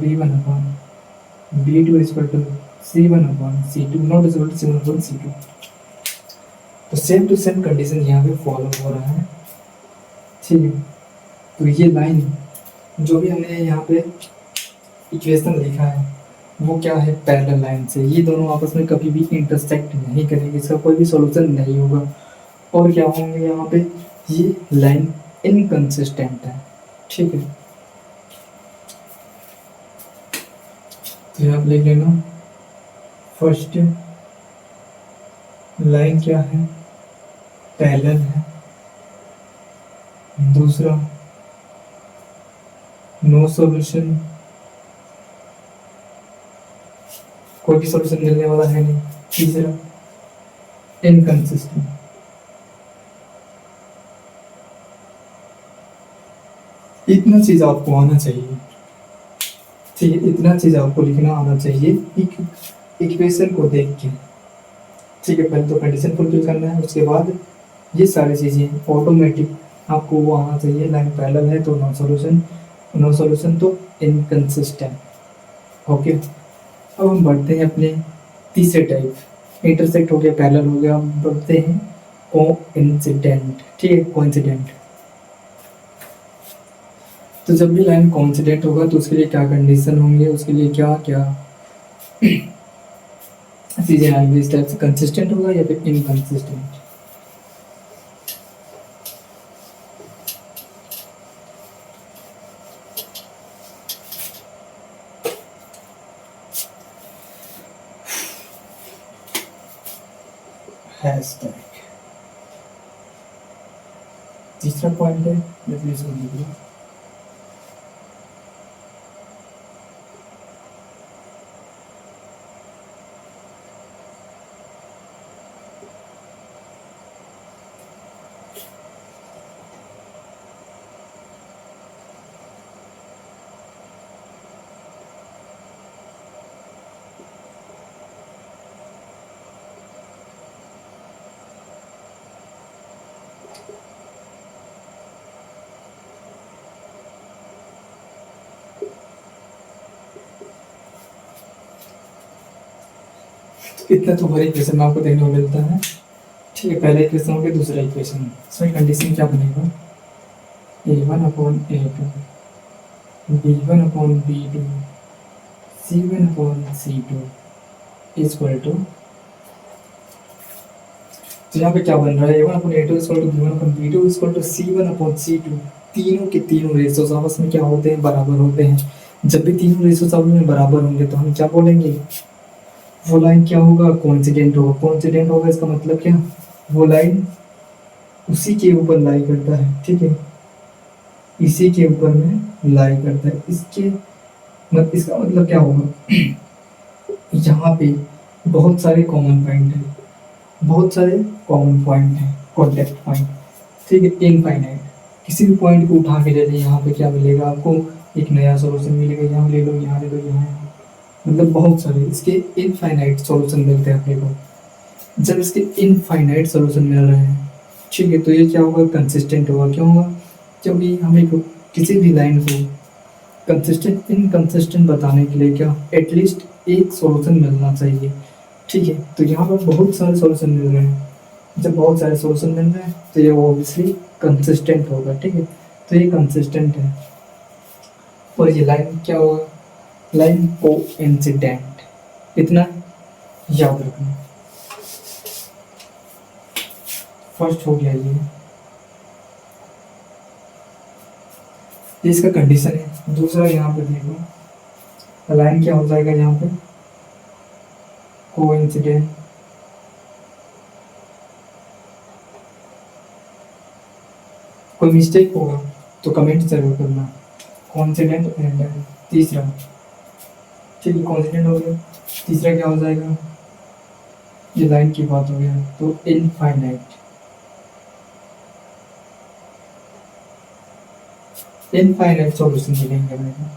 b1/b2 = c1/c2 not equal to c1/c2। तो सेम टू सेम कंडीशन यहाँ पे फॉलो हो रहा है। ठीक है, तो ये लाइन जो भी हमने यहाँ पे इक्वेशन लिखा है वो क्या है, पैरेलल लाइन से। ये दोनों आपस में कभी भी इंटरसेक्ट नहीं करेंगे, इसका कोई भी सॉल्यूशन नहीं होगा। और क्या होंगे यहाँ पे, ये लाइन इनकंसिस्टेंट है। ठीक है, तो यहाँ लिख लेना फर्स्ट लाइन क्या है, पैरेलल है। दूसरा नो सॉल्यूशन, कोई भी सॉल्यूशन मिलने वाला है नहीं। तीसरा इनकंसिस्टेंट। इतना चीज आपको आना चाहिए। ठीक है, इतना चीज आपको लिखना आना चाहिए इक्वेशन को देख के। ठीक है, पहले तो कंडीशन फुलफिल करना है, उसके बाद ये सारी चीजें ऑटोमेटिक आपको वो आना चाहिए। लाइन पैरेलल है तो नो सॉल्यूशन तो इनकंसिस्टेंट। ओके, अब हम बढ़ते हैं अपने तीसरे टाइप, इंटरसेक्ट हो गया, पैरेलल हो गया, हम बढ़ते हैं कोइंसिडेंट। ठीक है, कोइंसिडेंट। तो जब भी लाइन कोइंसिडेंट होगा तो उसके लिए क्या कंडीशन होंगे, उसके लिए क्या क्या चीजें आएंगी इस टाइप से, कंसिस्टेंट होगा या फिर इनकंसिस्टेंट। हैशटैग तीसरा पॉइंट है, जैसे इसको लिख लो। इतना तो हर इक्वेशन में आपको देखने को मिलता है। ठीक है, पहला इक्वेशन हो गया, दूसरा इक्वेशन इसमें कंडीशन क्या बनेगा, a1 upon a2 b1 upon b2 c1 upon c2 equal to, तो यहाँ पे क्या बन रहा है, a1 upon a2 equal to b1 upon b2 equal to c1 upon c2। तीनों के तीनों रेशियोज आपस में क्या होते हैं, बराबर होते हैं। जब भी तीनों रेशियोज आपस में बराबर होंगे तो हम क्या बोलेंगे, वो लाइन क्या होगा, कोइंसिडेंट होगा। कोइंसिडेंट होगा इसका मतलब क्या, वो लाइन उसी के ऊपर लाई करता है। ठीक है, इसी के ऊपर में लाई करता है। इसका मतलब क्या होगा, यहाँ पे बहुत सारे कॉमन पॉइंट है, बहुत सारे कॉमन पॉइंट है, कॉन्टेक्ट पॉइंट। ठीक है, इनफाइनाइट किसी भी पॉइंट को उठा के ले लें, यहाँ पे क्या मिलेगा आपको, एक नया सोल्यूशन मिलेगा। यहाँ ले लो, यहाँ ले लो, यहाँ, मतलब बहुत सारे इसके इनफाइनाइट सॉल्यूशन मिलते हैं अपने को। जब इसके इनफाइनाइट सॉल्यूशन मिल रहे हैं, ठीक है, तो ये क्या होगा, कंसिस्टेंट होगा। क्यों होगा, क्योंकि हमें किसी भी लाइन को कंसिस्टेंट इनकंसिस्टेंट बताने के लिए क्या, एटलीस्ट एक सॉल्यूशन मिलना चाहिए। ठीक है, तो यहाँ पर बहुत सारे सॉल्यूशन मिल रहे हैं। जब बहुत सारे सॉल्यूशन मिल रहे हैं तो ये ऑब्वियसली कंसिस्टेंट होगा। ठीक है, तो ये कंसिस्टेंट है। और ये लाइन क्या होगा, लाइन कोइंसिडेंट। इतना याद रखना। फर्स्ट हो गया ये इसका कंडीशन है। दूसरा यहाँ पे देखो, लाइन क्या हो जाएगा, यहाँ पे कोइंसिडेंट। कोई मिस्टेक होगा तो कमेंट जरूर करना। कॉन्सिडेंट एंड तीसरा, ठीक है, कॉन्सिडेंट हो गया। तीसरा क्या हो जाएगा, ये लाइन की बात हो गया, तो इनफाइनाइट। इनफाइनाइट सॉल्यूशन मिलेंगे हमें।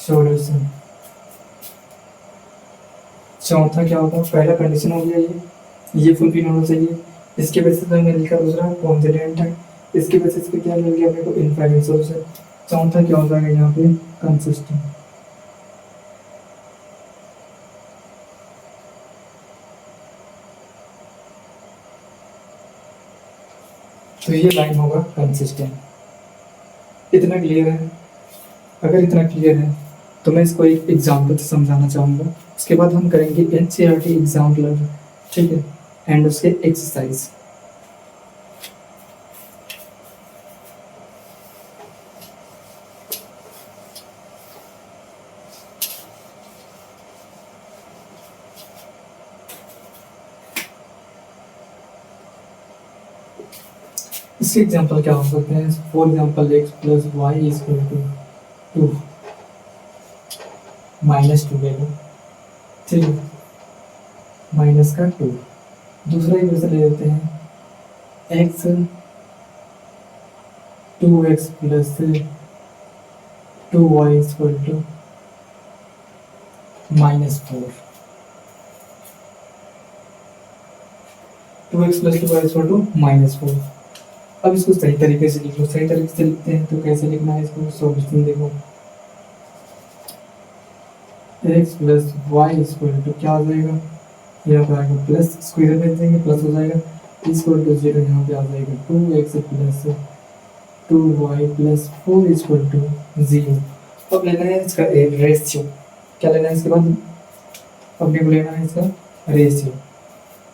सॉल्यूशन चौथा क्या होगा, पहला कंडीशन हो गया ये फुलफिल होना चाहिए। इसके बेसिस पे हमें लिखा दूसरा कॉन्सिडेंट है, इसके बेसिस पे क्या मिल गया अपने को, इनफाइनाइट सॉल्यूशन। चौथा क्या हो जाएगा यहाँ पे, कंसिस्टेंट। तो ये लाइन होगा कंसिस्टेंट। इतना क्लियर है। अगर इतना क्लियर है तो मैं इसको एक एग्जाम्पल से समझाना चाहूँगा। उसके बाद हम करेंगे एनसीईआरटी एग्जाम्पल, ठीक है, एंड उसके एक्सरसाइज। इसके एग्जाम्पल क्या हो सकते हैं, for example x plus y is equal to 2 minus 2 ले लो, ठीक है, माइनस का 2। दूसरा इक्वेशन ले लेते हैं, x 2x plus 2y is equal to -4। 2x plus 2y is equal to -4। अब इसको सही तरीके से लिख लो। सही तरीके से लिखते हैं तो कैसे लिखना है इसको, सॉल्यूशन देखो, x plus y equal to क्या हो जाएगा, यहाँ पे आएगा प्लस, इसको इधर भेज देंगे, प्लस हो जाएगा, इक्वल टू 0 यहाँ पे आ जाएगा 2x plus 2y plus 4 equal to 0। अब लेना है इसका रेशियो, क्या लेना है इसके बाद, अपने को लेना है इसका रेशियो।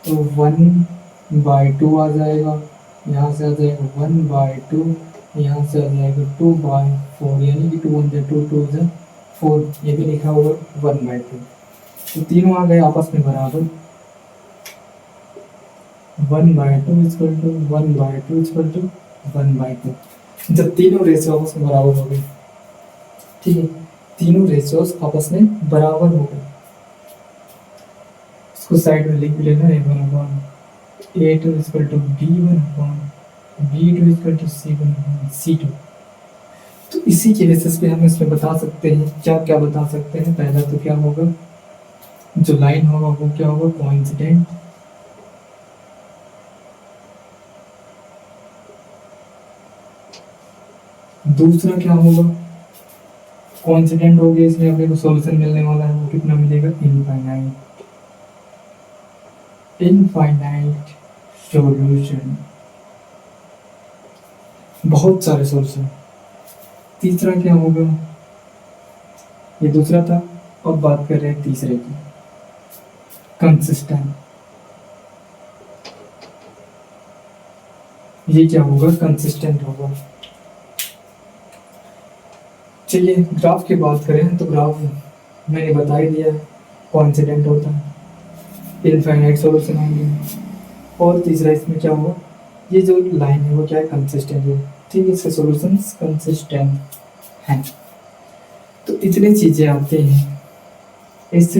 तो 1/2 आ जाएगा, यहाँ से आ जाएगा 1/2, यहाँ से आ जाएगा 2/4, यानी कि 2 1 2 2 4, ये भी लिखा होगा 1/2। तो तीनों आ गए आपस में बराबर, 1/2 इक्वल टू 1/2 इक्वल टू 1/2। जब तीनों रेशियो आपस में बराबर हो गए, ठीक है, तीनों रेशियोज आपस में बराबर हो गए, इसको साइड में लिख लेना, A1/A2 equal to B1/B2 equal to C1/C2। तो इसी के बेसिस पे हम इसमें बता सकते हैं, क्या क्या बता सकते हैं। पहला तो क्या होगा, जो लाइन होगा वो क्या होगा, कोइंसिडेंट। दूसरा क्या होगा, कोइंसिडेंट हो गया, इसमें अपने को सॉल्यूशन मिलने वाला है, वो कितना मिलेगा, इनफाइनाइट, इनफाइनाइट सॉल्यूशन, बहुत सारे सॉल्यूशन। तीसरा क्या होगा, ये दूसरा था, अब बात कर रहे हैं तीसरे की, कंसिस्टेंट। ये क्या होगा, कंसिस्टेंट होगा। चलिए ग्राफ की बात करें तो ग्राफ मैंने बता ही दिया है, कोइंसिडेंट होता है, इनफाइनाइट सॉल्यूशन होंगे, और तीसरा इसमें क्या होगा, ये जो लाइन है वो क्या है, कंसिस्टेंट है, ठीक है, इसके सॉल्यूशंस कंसिस्टेंट हैं। तो इतनी चीजें आती हैं इस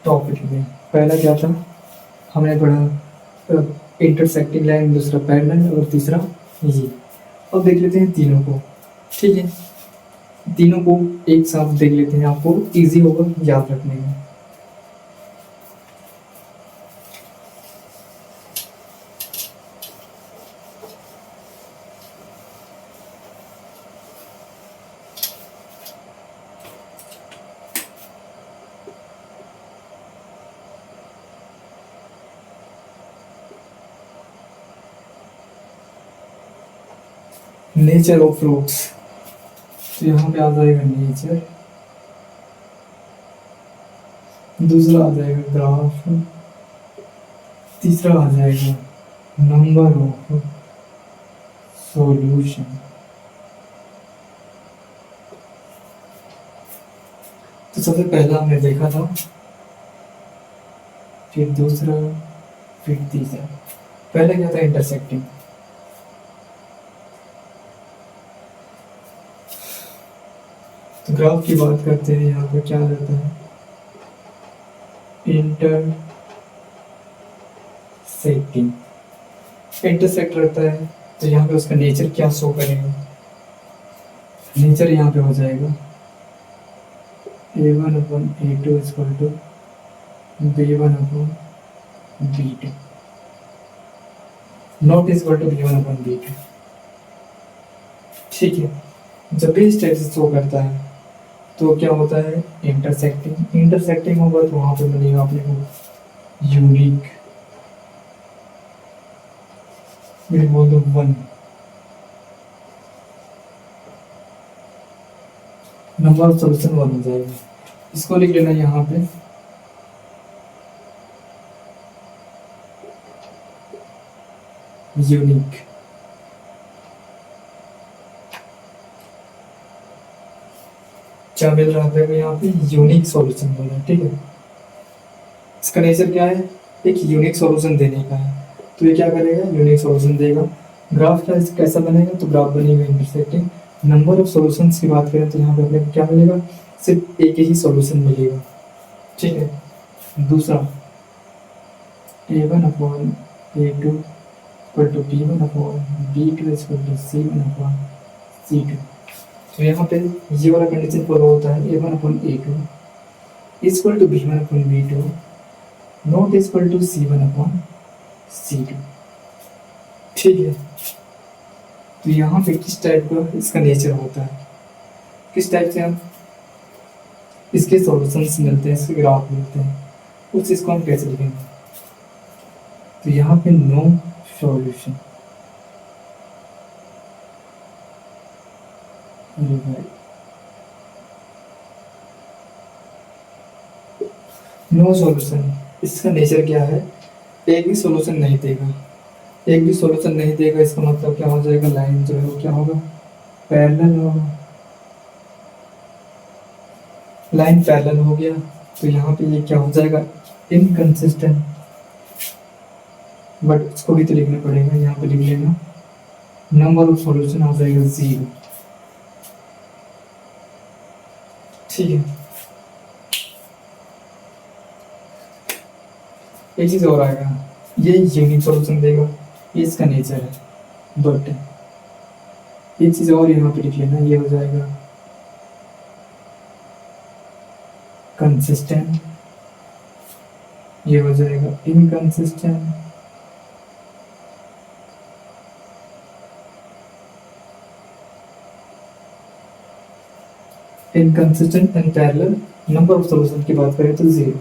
टॉपिक में। पहला क्या था, हमने पढ़ा इंटरसेक्टिंग लाइन, दूसरा पैरेलल, और तीसरा ये। अब देख लेते हैं तीनों को, ठीक है, तीनों को एक साथ देख लेते हैं, आपको इजी होगा याद रखने में। नेचर ऑफ फ्रूट्स, तो यहाँ पे आ जाएगा नेचर, दूसरा आ जाएगा ग्राफ, तीसरा आ जाएगा नंबर ऑफ सॉल्यूशन। तो सबसे पहला हमने देखा था, फिर दूसरा, फिर तीसरा। पहला क्या था, इंटरसेक्टिंग। तो ग्राफ की बात करते हैं, यहाँ पे क्या रहता है, इंटरसेक्टिंग, इंटरसेक्ट रहता है, तो यहाँ पे उसका नेचर क्या शो करेगा, नेचर यहाँ पे हो जाएगा A1/A2 equal to B1/B2, not equal to B1/B2, ठीक है। जब भी इस टाइप से शो करता है तो क्या होता है, इंटरसेक्टिंग। इंटरसेक्टिंग होगा तो वहां पे बनेगा अपने को यूनिक, फिर बोल दो 1, नंबर ऑफ सॉल्यूशन 1 हो जाएगा। इसको लिख लेना यहाँ पे, यूनिक। क्या मिल रहा है यहाँ पे, यूनिक सॉल्यूशन मिल रहा है, ठीक है। इसका नेचर क्या है, एक यूनिक सॉल्यूशन देने का है, तो ये क्या करेगा, यूनिक सॉल्यूशन देगा। ग्राफ क्या कैसा बनेगा, तो ग्राफ बनेगा इंटरसेक्टिंग। नंबर ऑफ सॉल्यूशंस की बात करें तो यहाँ पे अपने को क्या मिलेगा, सिर्फ एक ही सॉल्यूशन मिलेगा, ठीक है। दूसरा A1/A2 equal to B1/B2 equal to C1/C2। तो यहाँ पे ये वाला कंडीशन फॉलो होता है, A1/A2 equal to B1/B2 not equal to C1/C2, ठीक है। तो यहाँ पे किस टाइप का इसका नेचर होता है, किस टाइप से हम इसके सॉल्यूशंस मिलते हैं, इसके ग्राफ मिलते हैं, उस चीज़ को हम कैसे लिखेंगे। तो यहाँ पे नो सॉल्यूशन, नो सॉल्यूशन, इसका नेचर क्या है, एक भी सॉल्यूशन नहीं देगा। एक भी सॉल्यूशन नहीं देगा इसका मतलब क्या हो जाएगा, लाइन जो है वो क्या होगा, पैरेलल होगा। लाइन पैरेलल हो गया, तो यहाँ पे ये क्या हो जाएगा, इनकंसिस्टेंट। बट इसको भी तो लिखना पड़ेगा, यहाँ पे लिख लेना, नंबर ऑफ सॉल्यूशन हो जाएगा 0। ठीक है, एक चीज और आएगा, ये यूनिक सॉल्यूशन देगा, ये इसका नेचर है। बट एक चीज और यहाँ पे लिख लेना, ये हो जाएगा कंसिस्टेंट, ये हो जाएगा inconsistent. Inconsistent and parallel, number of solution की बात करें तो 0।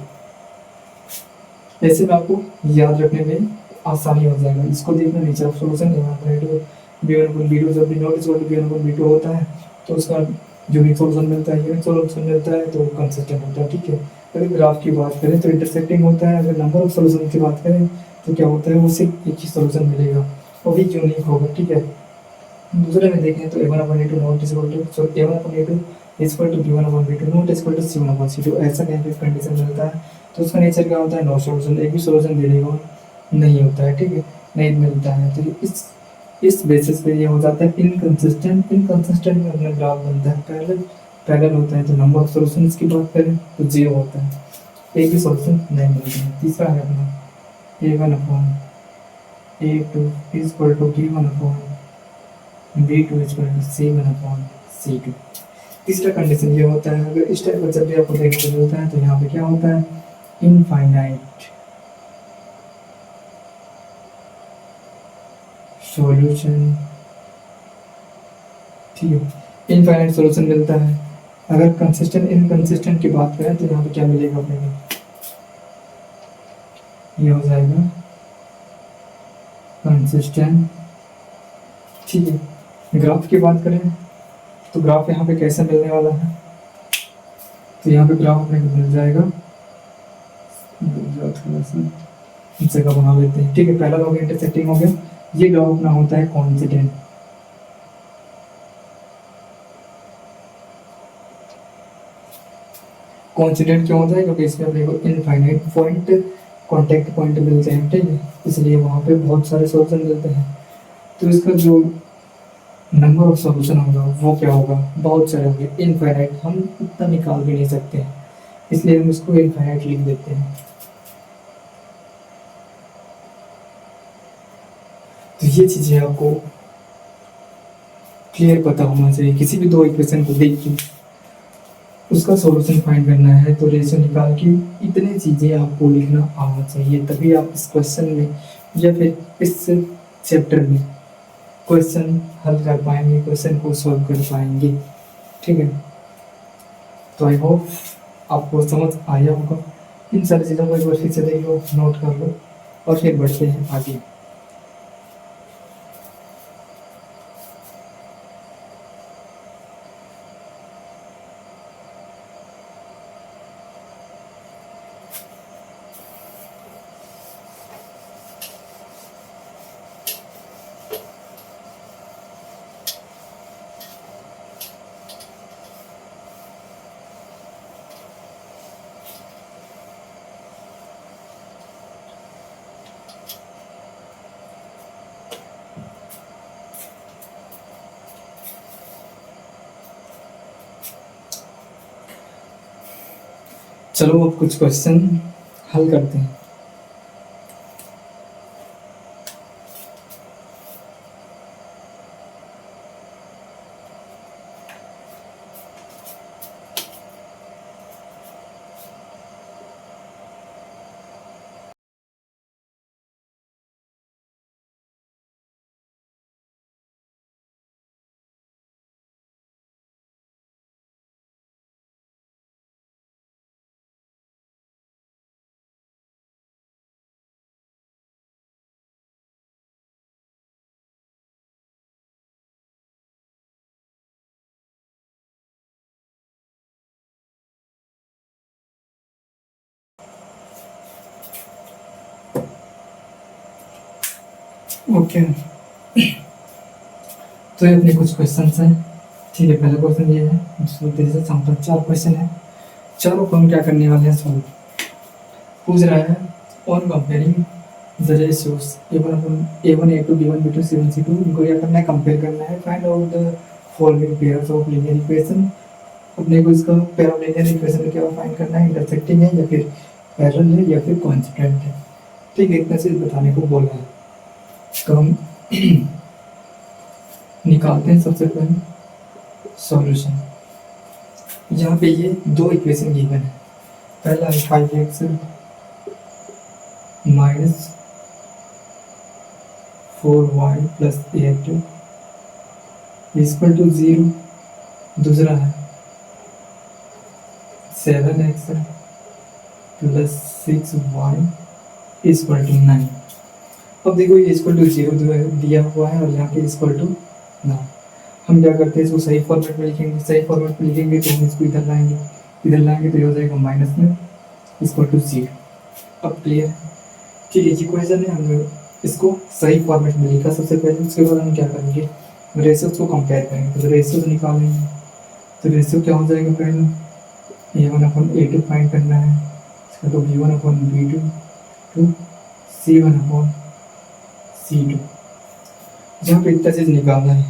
ऐसे में आपको याद रखने में आसानी हो जाएगा। इसको देखना, नेचर ऑफ सॉल्यूशन b1/b2, जब भी नॉट इक्वल टू b1/b2 होता है तो उसका यूनिक सॉल्यूशन मिलता है, यूनिक सॉल्यूशन मिलता है तो कंसिस्टेंट होता है। ठीक है, अगर ग्राफ की बात करें तो इंटरसेक्टिंग होता है, अगर नंबर ऑफ सॉल्यूशन की बात करें तो क्या होता है, वो सिर्फ एक ही सॉल्यूशन मिलेगा, वो भी यूनिक होगा। ठीक है, दूसरे में देखें तो a1/a2 not equal to, so a1/a2 equal to b1/b2 not equal to c1/c2, ऐसा कहीं पे कंडीशन मिलता है तो उसका नेचर क्या होता है, नो सॉल्यूशन, एक भी सॉल्यूशन देने को नहीं होता है। ठीक है, नहीं मिलता है, तो इस बेसिस पे ये हो जाता है इनकंसिस्टेंट। इनकंसिस्टेंट में अपना ग्राफ बनता है पैरेलल, पैरेलल होता है तो नंबर ऑफ सॉल्यूशन की बात करें तो 0 होता है, एक भी सॉल्यूशन नहीं मिलता है। तीसरा है अपना a1/a2 equal to b1/b2 equal to c1/c2। तीसरा कंडीशन ये होता है, अगर इस टाइप का जब भी आपको देखने को मिलता है तो यहाँ पे क्या होता है, इनफाइनाइट सॉल्यूशन। ठीक है, इनफाइनाइट सॉल्यूशन मिलता है। अगर कंसिस्टेंट इनकंसिस्टेंट की बात करें तो यहाँ पे क्या मिलेगा अपने को, ये हो जाएगा कंसिस्टेंट। ठीक है, ग्राफ की बात करें तो ग्राफ यहाँ पे कैसे मिलने वाला है, तो यहाँ पे ग्राफ अपने को मिल जाएगा, थोड़ा सा जगह बना लेते हैं। ठीक है, पहला हो गया इंटरसेक्टिंग हो गया, ये ग्राफ अपना होता है कॉन्सिडेंट। कॉन्सिडेंट क्यों होता है, क्योंकि इसमें अपने को इनफाइनाइट पॉइंट कॉन्टेक्ट पॉइंट मिलते हैं। ठीक है, इसलिए वहाँ पे बहुत सारे सॉल्यूशन मिलते हैं, तो इसका जो नंबर ऑफ सॉल्यूशन होगा वो क्या होगा, बहुत सारे होंगे, इनफाइनाइट, हम इतना निकाल भी नहीं सकते हैं, इसलिए हम इसको इनफाइनाइट लिख देते हैं। तो ये चीज़ें आपको क्लियर पता होना चाहिए। किसी भी दो इक्वेशन को देख के उसका सॉल्यूशन फाइंड करना है तो रेशियो निकाल के इतनी चीज़ें आपको लिखना आना चाहिए, तभी आप इस क्वेश्चन में या फिर इस चैप्टर में क्वेश्चन हल कर पाएंगे, क्वेश्चन को सॉल्व कर पाएंगे। ठीक है, तो आई होप आपको समझ आया होगा। इन सारी चीज़ों को एक बार फिर से देख लो, नोट कर लो, और फिर बढ़ते हैं आगे। चलो अब कुछ क्वेश्चन हल करते हैं। ओके, तो ये अपने कुछ क्वेश्चन हैं। ठीक है, पहला क्वेश्चन ये है, जिसमें तेरे से सैंपल 4 क्वेश्चन है, चारों को हम क्या करने वाले हैं, सॉल्व। पूछ रहा है on comparing the ratios A1 A2 B1 B2 C1 C2, इनको क्या करना है, कंपेयर करना है। Find out the following pairs of linear equation. अपने को इसका पेयर ऑफ लीनियर इक्वेशन में क्या फाइंड करना है, इंटरसेक्टिंग है या फिर पैरेलल है या फिर कांस्टेंट है। ठीक है, इतना चीज बताने को बोला है। तो हम निकालते हैं सबसे पहले सॉल्यूशन। यहाँ पे ये दो इक्वेशन गिवन है। पहला है 5x minus 4y plus 8 equal to 0। दूसरा है 7x plus 6y equal to 9। अब देखो ये इक्वल टू 0 दिया हुआ है और यहाँ पे इक्वल टू 9। हम क्या करते हैं, इसको सही फॉर्मेट में लिखेंगे। सही फॉर्मेट में लिखेंगे तो हम इसको इधर लाएंगे तो ये हो जाएगा माइनस में इक्वल टू 0। अब क्लियर। ठीक है, इक्वेशन है, हमने इसको सही फॉर्मेट में लिखा सबसे पहले। उसके बाद हम क्या करेंगे, रेशियोज को कंपेयर करेंगे। तो रेशियोज निकालेंगे, तो रेशियो क्या हो जाएगा, पहले A1/A2 फाइंड करना है, इसका तो B1/B2 टू C1/C2। यहाँ पे इतना चीज निकालना है।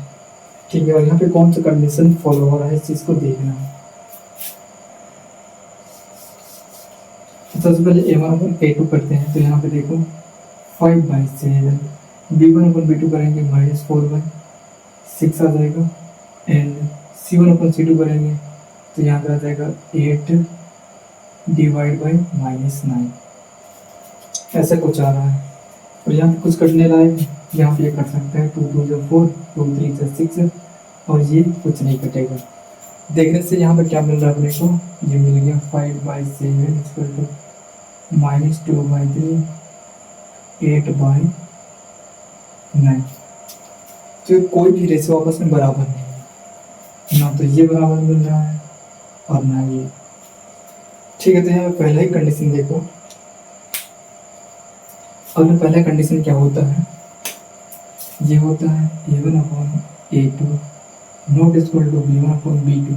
ठीक है, और यहाँ पे कौन सा कंडीशन फॉलो हो रहा है, इस चीज को देखना है। तो सबसे पहले A1/A2 करते हैं। तो यहाँ पे देखो 5/7, B1/B2 करेंगे -4/6 आ जाएगा, एंड C1/C2 करेंगे तो यहाँ पे आ जाएगा 8 डिवाइड बाई -9। ऐसा कुछ आ रहा है। और यहाँ पे कुछ करने लायक, यहाँ पे ये कर सकते हैं 2 2 जो 4, 2 3 जो 6, और ये कुछ नहीं कटेगा। देखने से यहाँ पे क्या मिल रहा है अपने को, ये मिल गया 5/7 इक्वल टू -2/3 8/9। तो कोई भी रेशियो आपस में बराबर नहीं है, ना तो ये बराबर मिल रहा है और ना ये। ठीक है, तो यहाँ पे पहला ही कंडीशन देखो। अब पहला कंडीशन क्या होता है, ये होता है A1/A2 not equal to B1/B2।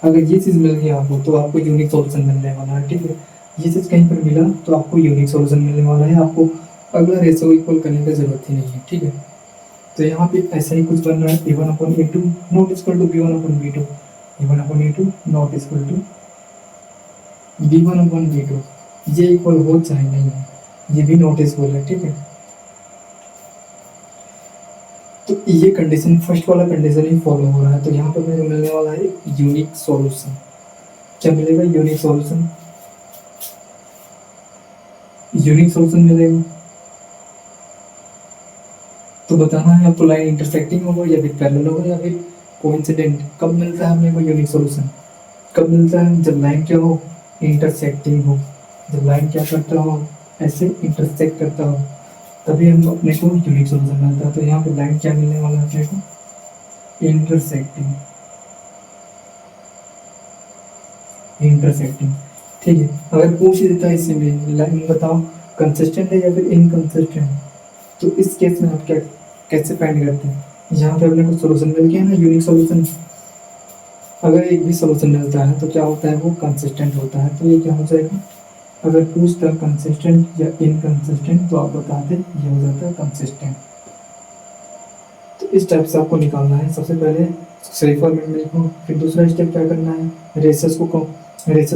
अगर ये चीज़ मिल गई आपको तो आपको यूनिक सॉल्यूशन मिलने वाला है। ठीक है, ये चीज़ कहीं पर मिला तो आपको यूनिक सॉल्यूशन मिलने वाला है। आपको अगला रेशियो इक्वल करने की जरूरत ही नहीं है। ठीक है, तो यहाँ पे ऐसा ही कुछ बन रहा है, A1/A2 not equal to B1/B2, A1/A2 not equal to B1/B2। ये इक्वल हो चाहे नहीं है, ये भी नॉट इक्वल है। ठीक है, तो ये कंडीशन, फर्स्ट वाला कंडीशन ही फॉलो हो रहा है। तो यहाँ पे मेरे मिलने वाला है यूनिक सॉल्यूशन। क्या मिलेगा, यूनिक सॉल्यूशन। यूनिक सॉल्यूशन मिलेगा तो बताना है आपको, लाइन इंटरसेक्टिंग होगा या फिर पैरेलल होगा या फिर कोइंसिडेंट। कब मिलता है हमने को यूनिक सॉल्यूशन, कब मिलता है, जब लाइन क्या हो, इंटरसेक्टिंग हो। जब लाइन क्या करता हो, ऐसे इंटरसेक्ट करता हो, तभी हम अपने को यूनिक सॉल्यूशन मिलता है। तो यहाँ पे लाइन क्या मिलने वाला है अपने को, इंटरसेक्टिंग। इंटरसेक्टिंग। ठीक है, अगर पूछ देता है इसी में लाइन बताओ कंसिस्टेंट है या फिर इनकंसिस्टेंट, तो इस केस में आप क्या कैसे फाइंड करते हैं। यहाँ पे अपने को सॉल्यूशन मिल गया ना, यूनिक सॉल्यूशन। अगर एक भी सॉल्यूशन मिलता है तो क्या होता है, वो कंसिस्टेंट होता है। तो ये क्या हो जाएगा, अगर पूछता कंसिस्टेंट या इनकंसिस्टेंट तो आप बताते ये हो जाता है कंसिस्टेंट। तो इस टाइप से आपको निकालना है। सबसे पहले सही फॉर्मेट में लिखो, फिर दूसरा स्टेप क्या करना है, रेशेस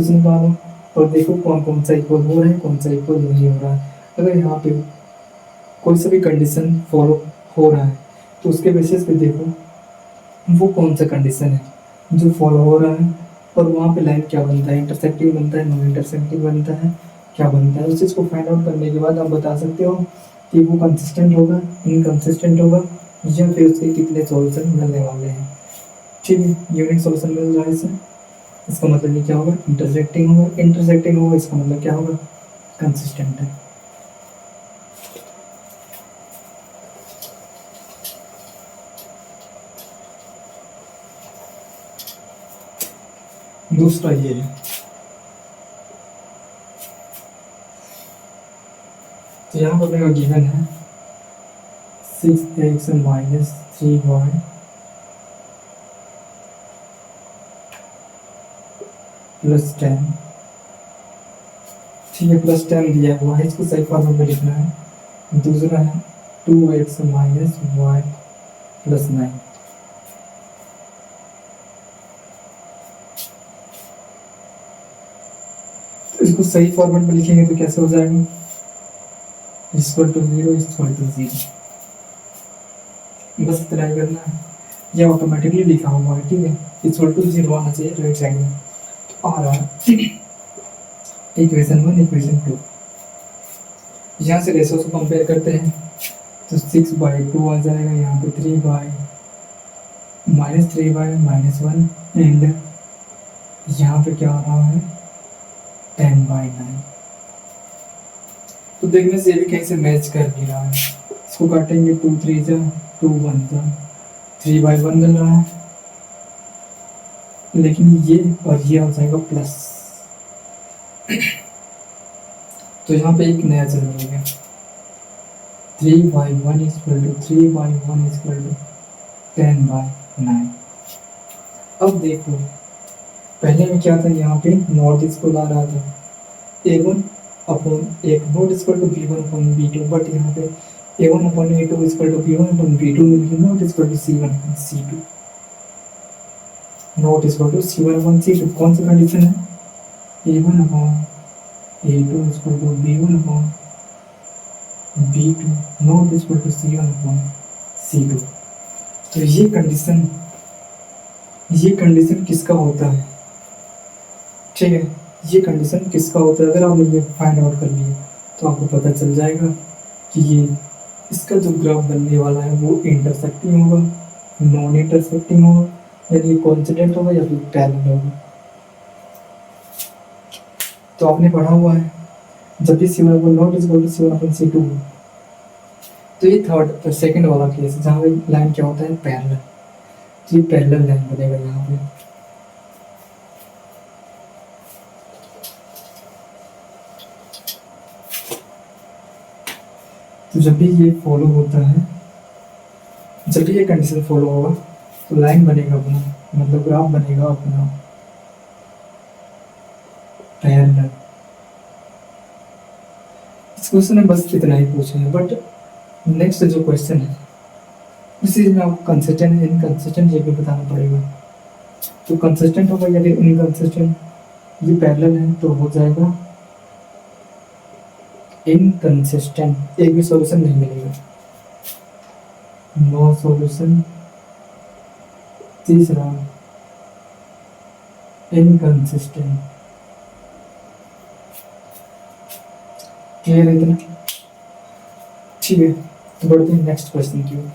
निकालो और देखो कौन कौन सा इक्वल हो रहा है, कौन सा इक्वल नहीं हो रहा है। अगर यहाँ पे कोई सा भी कंडीशन फॉलो हो रहा है तो उसके बेसिस पे देखो वो कौन सा कंडीशन है जो फॉलो हो रहा है, और वहाँ पे लाइन क्या बनता है, इंटरसेक्टिंग बनता है, नॉन इंटरसेक्टिंग बनता है, क्या बनता है। उस चीज़ को फाइंड आउट करने के बाद आप बता सकते हो कि वो कंसिस्टेंट होगा, इनकंसिस्टेंट होगा, या फिर उसके कितने सॉल्यूशन मिलने वाले हैं। ठीक है, यूनिक सॉल्यूशन मिल रहा है इससे, इसका मतलब ये क्या होगा, इंटरसेक्टिंग होगा। इंटरसेक्टिंग होगा इसका मतलब क्या होगा, कंसिस्टेंट है। दूसरा ये है, तो यहाँ पर मेरा गिवन है 6x माइनस 3y प्लस 10, ठीक है, प्लस 10 दिया हुआ है, इसको सही फॉर्मेट में लिखना है। दूसरा है 2x माइनस वाई प्लस 9, इसको सही फॉर्मेट में लिखेंगे तो कैसे हो जाएगा, इक्वल टू 0 इक्वल टू 0, बस इतना ही करना है, ये ऑटोमेटिकली लिखा हुआ है, ठीक है, इक्वल टू 0 आना चाहिए राइट साइड में, तो आ रहा है इक्वेशन 1 इक्वेशन 2। यहाँ से रेशो को कंपेयर करते हैं तो 6/2 आ जाएगा, यहाँ पे 3/-3y -1 एंड यहाँ पे क्या आ रहा है 10/9। तो देखने से ये भी कहीं से मैच कर नहीं रहा है, इसको काटेंगे 2 3 जा 2 1 जा 3/1 मिल रहा है, लेकिन ये और ये हो जाएगा प्लस, तो यहाँ पे एक नया चल हो गया 3/1 इक्वल टू 3/1 इक्वल टू 10/9। अब देखो पहले में क्या था, यहाँ पे नॉट इसको ला रहा था a1 अपॉन एक not equal to b1 upon b2, but यहाँ पे a1 upon a2 equal to b1 upon b2 मिल गया, not equal to c1 upon c2, not equal to c1 upon c2। कौन सा कंडीशन है, a1 upon a2 equal to b1 upon b2 not equal to c1 upon c2। तो ये condition किसका होता है, ठीक है, ये कंडीशन किसका होता है, अगर आपने ये फाइंड आउट कर लिया तो आपको पता चल जाएगा कि ये इसका जो ग्राफ बनने वाला है वो इंटरसेक्टिंग होगा, नॉन इंटरसेक्टिंग होगा, यानी कोइंसिडेंट होगा या फिर पैरेलल होगा। तो आपने पढ़ा हुआ है जब भी c1 upon not equal to c1 upon c2, तो ये थर्ड सेकंड वाला केस जहाँ पे लाइन क्या होता है पैरेलल, तो ये पैरेलल लाइन बनेगा यहाँ पे। तो जब भी ये फॉलो होता है, जब भी ये कंडीशन फॉलो होगा तो लाइन बनेगा अपना, मतलब ग्राफ बनेगा अपना पैरेलल। इस क्वेश्चन में बस इतना ही पूछा है, बट नेक्स्ट जो क्वेश्चन है उस चीज में आपको कंसिस्टेंट इनकंसिस्टेंट ये भी बताना पड़ेगा। तो कंसिस्टेंट होगा या फिर इनकंसिस्टेंट, ये पैरेलल है तो हो जाएगा इनकंसिस्टेंट, एक भी सॉल्यूशन नहीं मिलेगा, नो सॉल्यूशन। तीसरा इनकंसिस्टेंट, क्लियर है इतना, ठीक है। तो बढ़ते हैं नेक्स्ट क्वेश्चन की ओर।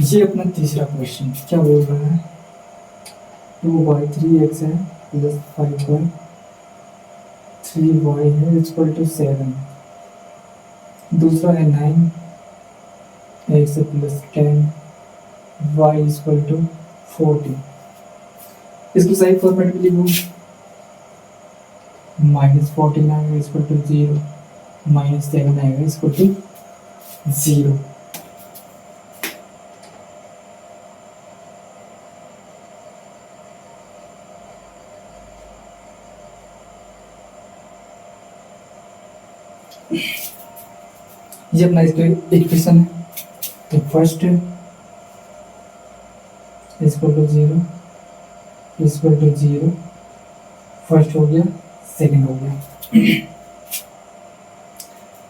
ये अपना तीसरा क्वेश्चन क्या बोल रहा है, 2/3x है प्लस 5/3y है इक्वल टू 7। दूसरा है 9x plus 10y equal to 40। इसको सही फॉर्मेट में लिखूँ, -14 आएगा इक्वल टू 0, -7 आएगा इक्वल टू 0। ये अपना इक्वेशन है, तो first equal to 0 equal to 0, first हो गया सेकंड हो गया,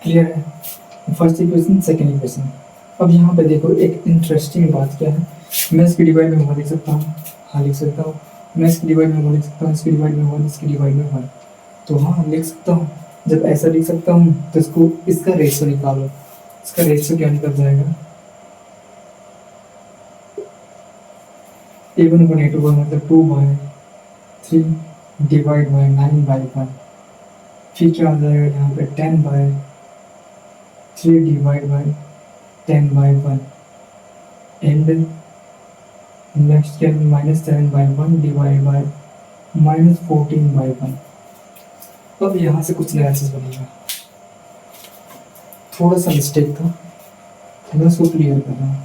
क्लियर है। First equation second equation. अब यहाँ पे देखो एक इंटरेस्टिंग बात क्या है, मैं इसकी डिवाइड में 1 लिख सकता हूँ, हाँ लिख सकता हूँ, मैं इसकी डिवाइड में 1 लिख सकता हूँ, इसकी डिवाइड में 1, इसकी डिवाइड में 1, तो हाँ लिख सकता हूँ। जब ऐसा लिख सकता हूँ तो इसको इसका रेशियो निकालो, इसका रेशियो क्या निकल जाएगा, a1/a2 मतलब 2/3 डिवाइड बाय 9/1, फिर क्या हो जाएगा यहाँ पे 10/3 डिवाइड बाय 10/1 एंड नेक्स्ट क्या है, -7/1 डिवाइड बाय -14/1। अब यहाँ से कुछ नया चीज़ बनेगा, थोड़ा सा मिस्टेक था, मैं उसको क्लियर कर रहा हूँ।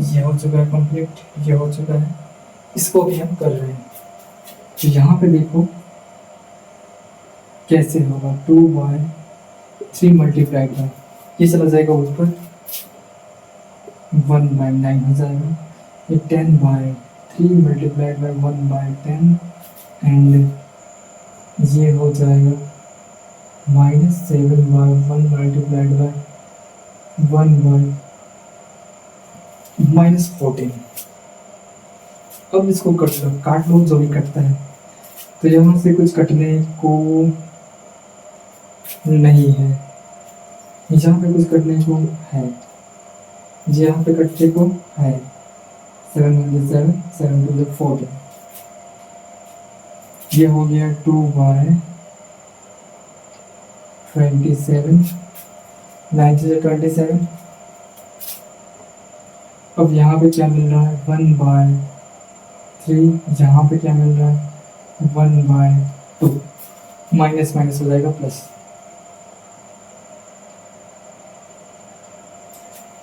ये हो चुका है कंप्लीट, ये हो चुका है, इसको भी हम कर रहे हैं। तो यहाँ पे देखो कैसे होगा, 2/3 मल्टीप्लाइड बाय, ये चला जाएगा ऊपर, 1/9 हो जाएगा, ये 10/3 मल्टीप्लाइड बाय 1/10 एंड ये हो जाएगा -7/1 मल्टीप्लाइड बाय 1/-14। अब इसको काट लो जो भी कटता है। तो यहाँ से कुछ कटने को नहीं है, यहाँ पे कुछ कटने को है, यहाँ पे कटने को है, 7 × 7 7 × 14, ये हो गया 2/27, 9 से 27। अब यहाँ पे क्या मिल रहा है, 1/3, यहाँ पे क्या मिल रहा है, 1/2, माइनस माइनस हो जाएगा प्लस।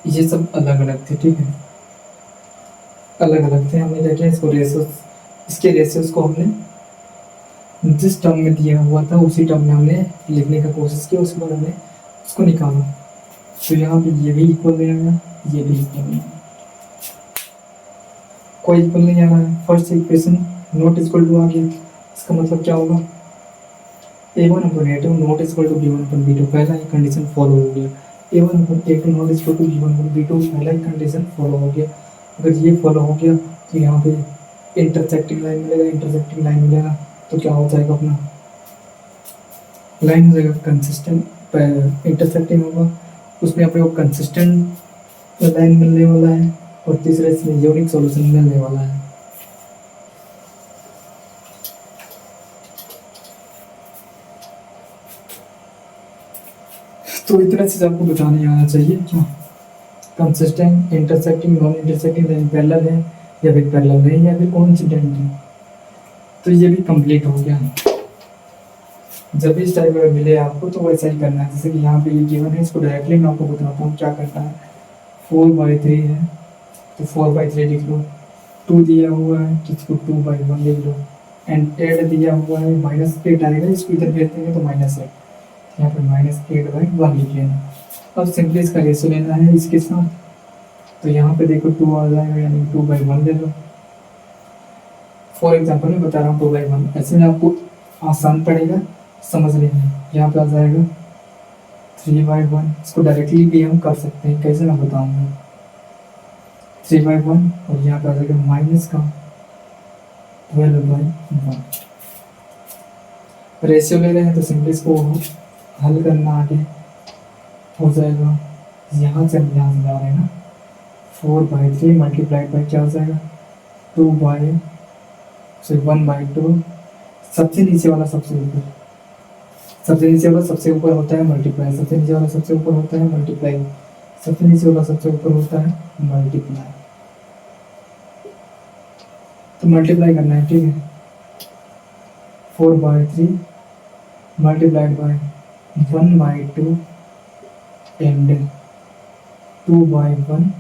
ये सब अलग अलग थे, ठीक है, अलग अलग थे। हमने क्या किया, इसको रेशियो, इसके रेशियोज को हमने जिस टर्म में दिया हुआ था उसी टर्म में हमने लिखने का कोशिश किया, उसके बाद हमने उसको निकाला। तो यहाँ पे ये भी इक्वल नहीं आया, ये भी इक्वल नहीं आया, कोई इक्वल नहीं आ रहा है। First equation not equal to आ गया, इसका मतलब क्या होगा, a1/a2 not equal to b1/b2, पहला ही कंडीशन फॉलो हो गया। a1/a2 not equal to b1/b2, पहला ही कंडीशन फॉलो हो गया। अगर ये फॉलो हो गया तो यहाँ पे इंटरसेक्टिंग लाइन मिलेगा, इंटरसेक्टिंग लाइन मिलेगा तो क्या हो जाएगा, अपना लाइन हो जाएगा कंसिस्टेंट, इंटरसेक्टिंग होगा, उसमें अपने को कंसिस्टेंट लाइन मिलने वाला है, और तीसरे इसमें यूनिक सॉल्यूशन मिलने वाला है। तो इतना चीज आपको बताने आना चाहिए क्या, consistent, intersecting, non intersecting line parallel है या फिर पैरेलल नहीं, या फिर कोइंसिडेंट है। तो ये भी कंप्लीट हो गया। जब भी इस टाइप का मिले आपको तो वैसा ही करना है, जैसे कि यहाँ पे ये गिवन है, इसको डायरेक्टली मैं आपको बताता हूँ क्या करना है। 4/3 है तो 4/3 लिख लो, 2 दिया हुआ है तो इसको 2/1 लिख लो, एंड 8 दिया हुआ है, -8 आएगा, इसको इधर भेज देंगे तो -8, यहाँ पे -8/1 लिख लेना। अब सिंपली इसका रेशियो लेना है इसके साथ, तो यहाँ पे देखो 2 आ जाएगा, यानी 2/1 ले लो। फॉर एग्जाम्पल मैं बता रहा हूँ 2/1, ऐसे में आपको आसान पड़ेगा समझ लेना। यहाँ पे आ जाएगा 3/1, इसको डायरेक्टली भी हम कर सकते हैं, कैसे मैं बताऊँगा, 3/1 और यहाँ पे आ जाएगा माइनस का 12/1। रेशियो ले रहे हैं तो सिंपली इसको हल करना आगे हो जाएगा, यहाँ से हम यहाँ से जा रहे हैं ना, 4/3 मल्टीप्लाइड बाई क्या हो जाएगा, 1/2, सबसे नीचे वाला सबसे ऊपर, सबसे नीचे वाला सबसे ऊपर होता है मल्टीप्लाई, सबसे नीचे वाला सबसे ऊपर होता है मल्टीप्लाई, सबसे नीचे वाला सबसे ऊपर होता है मल्टीप्लाई। तो मल्टीप्लाई करना है, ठीक है, 4/3 multiplied by 1/2 and 2/1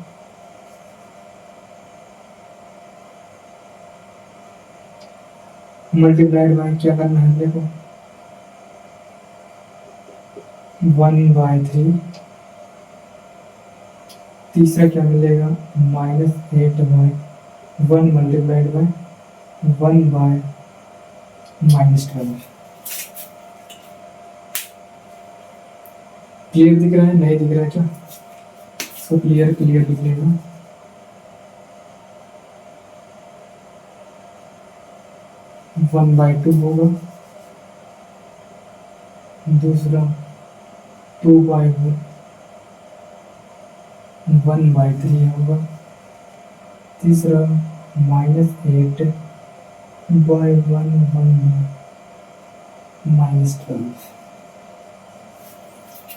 multiplied by क्या करना है, देखो 1/3, तीसरा क्या मिलेगा, -8/1 मल्टीप्लाइड बाय 1/-12। क्लियर दिख रहा है, नहीं दिख रहा है क्या, इसको क्लियर क्लियर लिख लेना। वन बाई टू होगा, दूसरा 2/1/3 होगा, तीसरा -8/1/-12।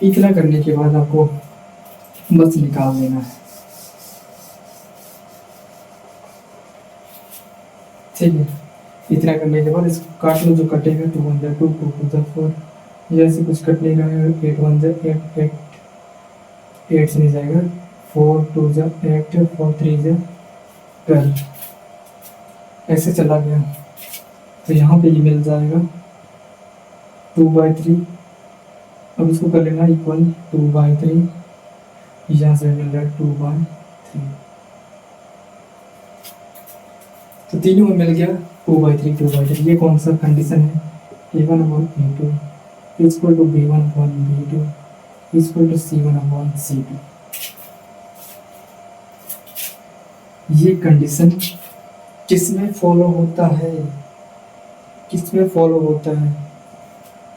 इतना करने के बाद आपको बस निकाल देना है, ठीक है। इतना करने के बाद इसको काट लो, जो कटेगा 2 1 2 2 2 4, ये ऐसे कुछ कट नहीं रहा है। 8 1 8 8 8 से नहीं जाएगा, 4 2 8 4 3 12, ऐसे चला गया। तो यहाँ पे ये मिल जाएगा 2/3। अब इसको कर लेना इक्वल 2/3, यहाँ से मिल रहा है 2/3। तो तीनों में मिल गया 2/3 2/3। ये कौन सा कंडीशन है? A1/A2 equal to B1/B2 equal to C1/C2। ये कंडीशन किसमें फॉलो होता है? किसमें फॉलो होता है?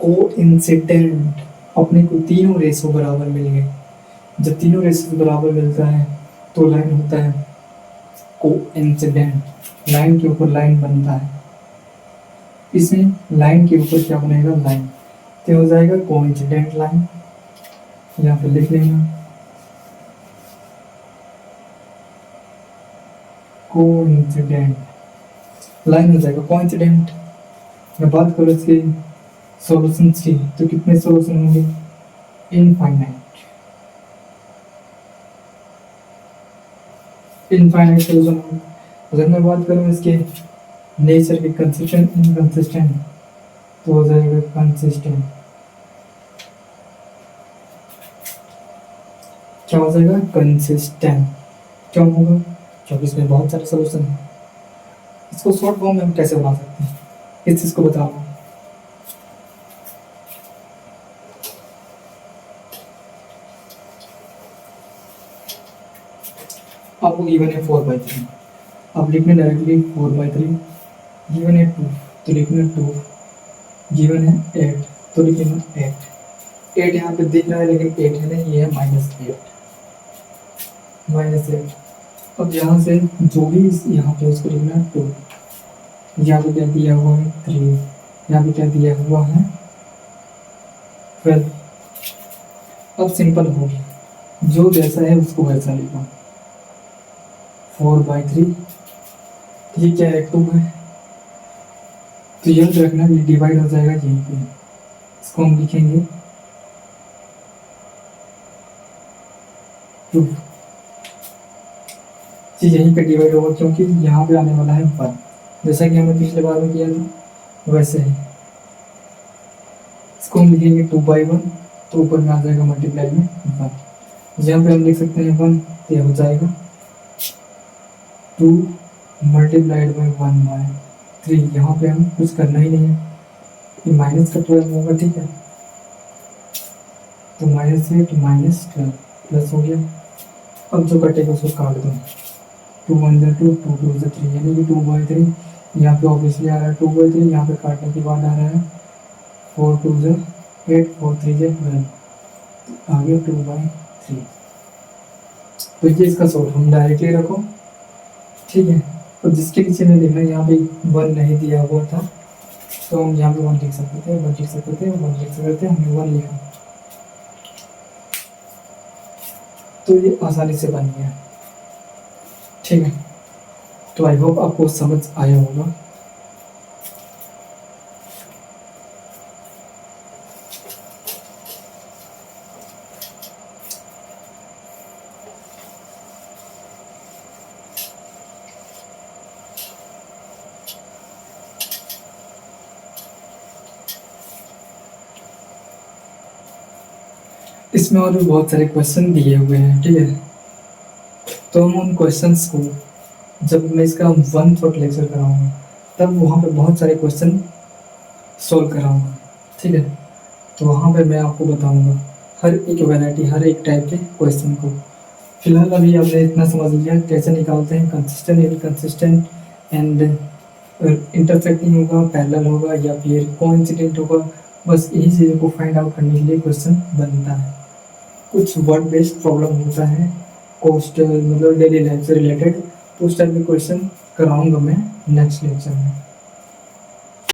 कोइंसिडेंट। अपने को तीनों रेशो बराबर मिल गए। जब तीनों रेशो बराबर मिलता है तो लाइन होता है कोइंसिडेंट, लाइन के ऊपर लाइन बनता है। इसमें लाइन के ऊपर क्या बनेगा? लाइन। तो हो जाएगा कोइंसिडेंट लाइन, यहाँ पे लिख लेना कोइंसिडेंट लाइन हो जाएगा कोइंसिडेंट। मैं बात करूँ इसके सॉल्यूशंस की, तो कितने सॉल्यूशन होंगे? इनफाइनाइट। इनफाइनाइट सॉल्यूशन होंगे। अगर मैं बात करूँ इसके नेचर के कंसिस्टेंट इनकंसिस्टेंट, तो हो जाएगा कंसिस्टेंट। क्या हो जाएगा? कंसिस्टेंट। क्यों होगा? क्योंकि इसमें बहुत सारे सॉल्यूशन हैं। इसको शॉर्ट फॉर्म में हम कैसे बना सकते हैं, इस चीज को बता रहा हूँ। आपको गिवन है 4/3, आप लिखने डायरेक्टली 4/3। गिवन है 2 तो लिखना 2, गिवन है 8 तो लिखना 8। 8 यहाँ पे दिख रहा है लेकिन 8 है नहीं, ये है -8। -8। अब यहाँ से जो भी यहाँ पे उसको लिखना है 2। यहाँ पे क्या दिया हुआ है? 3। यहाँ पे क्या दिया हुआ है? 12। अब सिंपल हो गया, जो जैसा है उसको वैसा लिखो। 4/3, ये क्या है? 2 है, तो याद रखना ये डिवाइड हो जाएगा यहीं पे। इसको हम लिखेंगे 2। ये यहीं पे डिवाइड होगा क्योंकि यहाँ पे आने वाला है 1, जैसा कि हमने पिछले बार में किया था वैसे ही। इसको हम लिखेंगे 2/1, तो ऊपर में आ जाएगा मल्टीप्लाई में 1। यहाँ पे हम लिख सकते हैं 1, तो यह हो जाएगा 2 मल्टीप्लाइड बाई 1/3। यहाँ पे हम कुछ करना ही नहीं है, ये माइनस का 12 होगा, ठीक है। तो -8 -12 प्लस हो गया। अब जो कटेगा उसको काट दो। 2 1 2 2 2 3, यानी कि 2/3। यहाँ पे ऑब्वियसली आ रहा है 2/3, यहाँ पे काटने के बाद आ रहा है 4 2 8 4 3 12, आ गया 2/3। तो ये इसका सॉल्व हम डायरेक्टली रखो, ठीक है। और जिसके नीचे में देखना यहाँ पे 1 नहीं दिया हुआ था, तो हम यहाँ पे 1 लिख सकते थे, 1 लिख सकते थे, 1 लिख सकते थे, हमने 1 लिखा, तो ये आसानी से बन गया, ठीक है। तो आई होप आपको समझ आया होगा। इसमें और भी बहुत सारे क्वेश्चन दिए हुए हैं, ठीक है। तो हम उन क्वेश्चंस को, जब मैं इसका 1 शॉट लेक्चर कराऊंगा तब वहाँ पे बहुत सारे क्वेश्चन सॉल्व कराऊंगा, ठीक है। तो वहाँ पे मैं आपको बताऊंगा हर एक वैरायटी, हर एक टाइप के क्वेश्चन को। फिलहाल अभी आपने इतना समझ लिया कैसे निकालते हैं कंसिस्टेंट, इनकंसिस्टेंट एंड इंटरसेक्टिंग होगा, पैरेलल होगा या फिर कोइंसिडेंट होगा। बस यही चीज़ों को फाइंड आउट करने के लिए क्वेश्चन बनता है। कुछ वर्ड बेस्ड प्रॉब्लम होता है, कोस्ट मतलब डेली लाइफ से रिलेटेड, तो उस टाइप के क्वेश्चन कराऊंगा मैं नेक्स्ट लेक्चर में।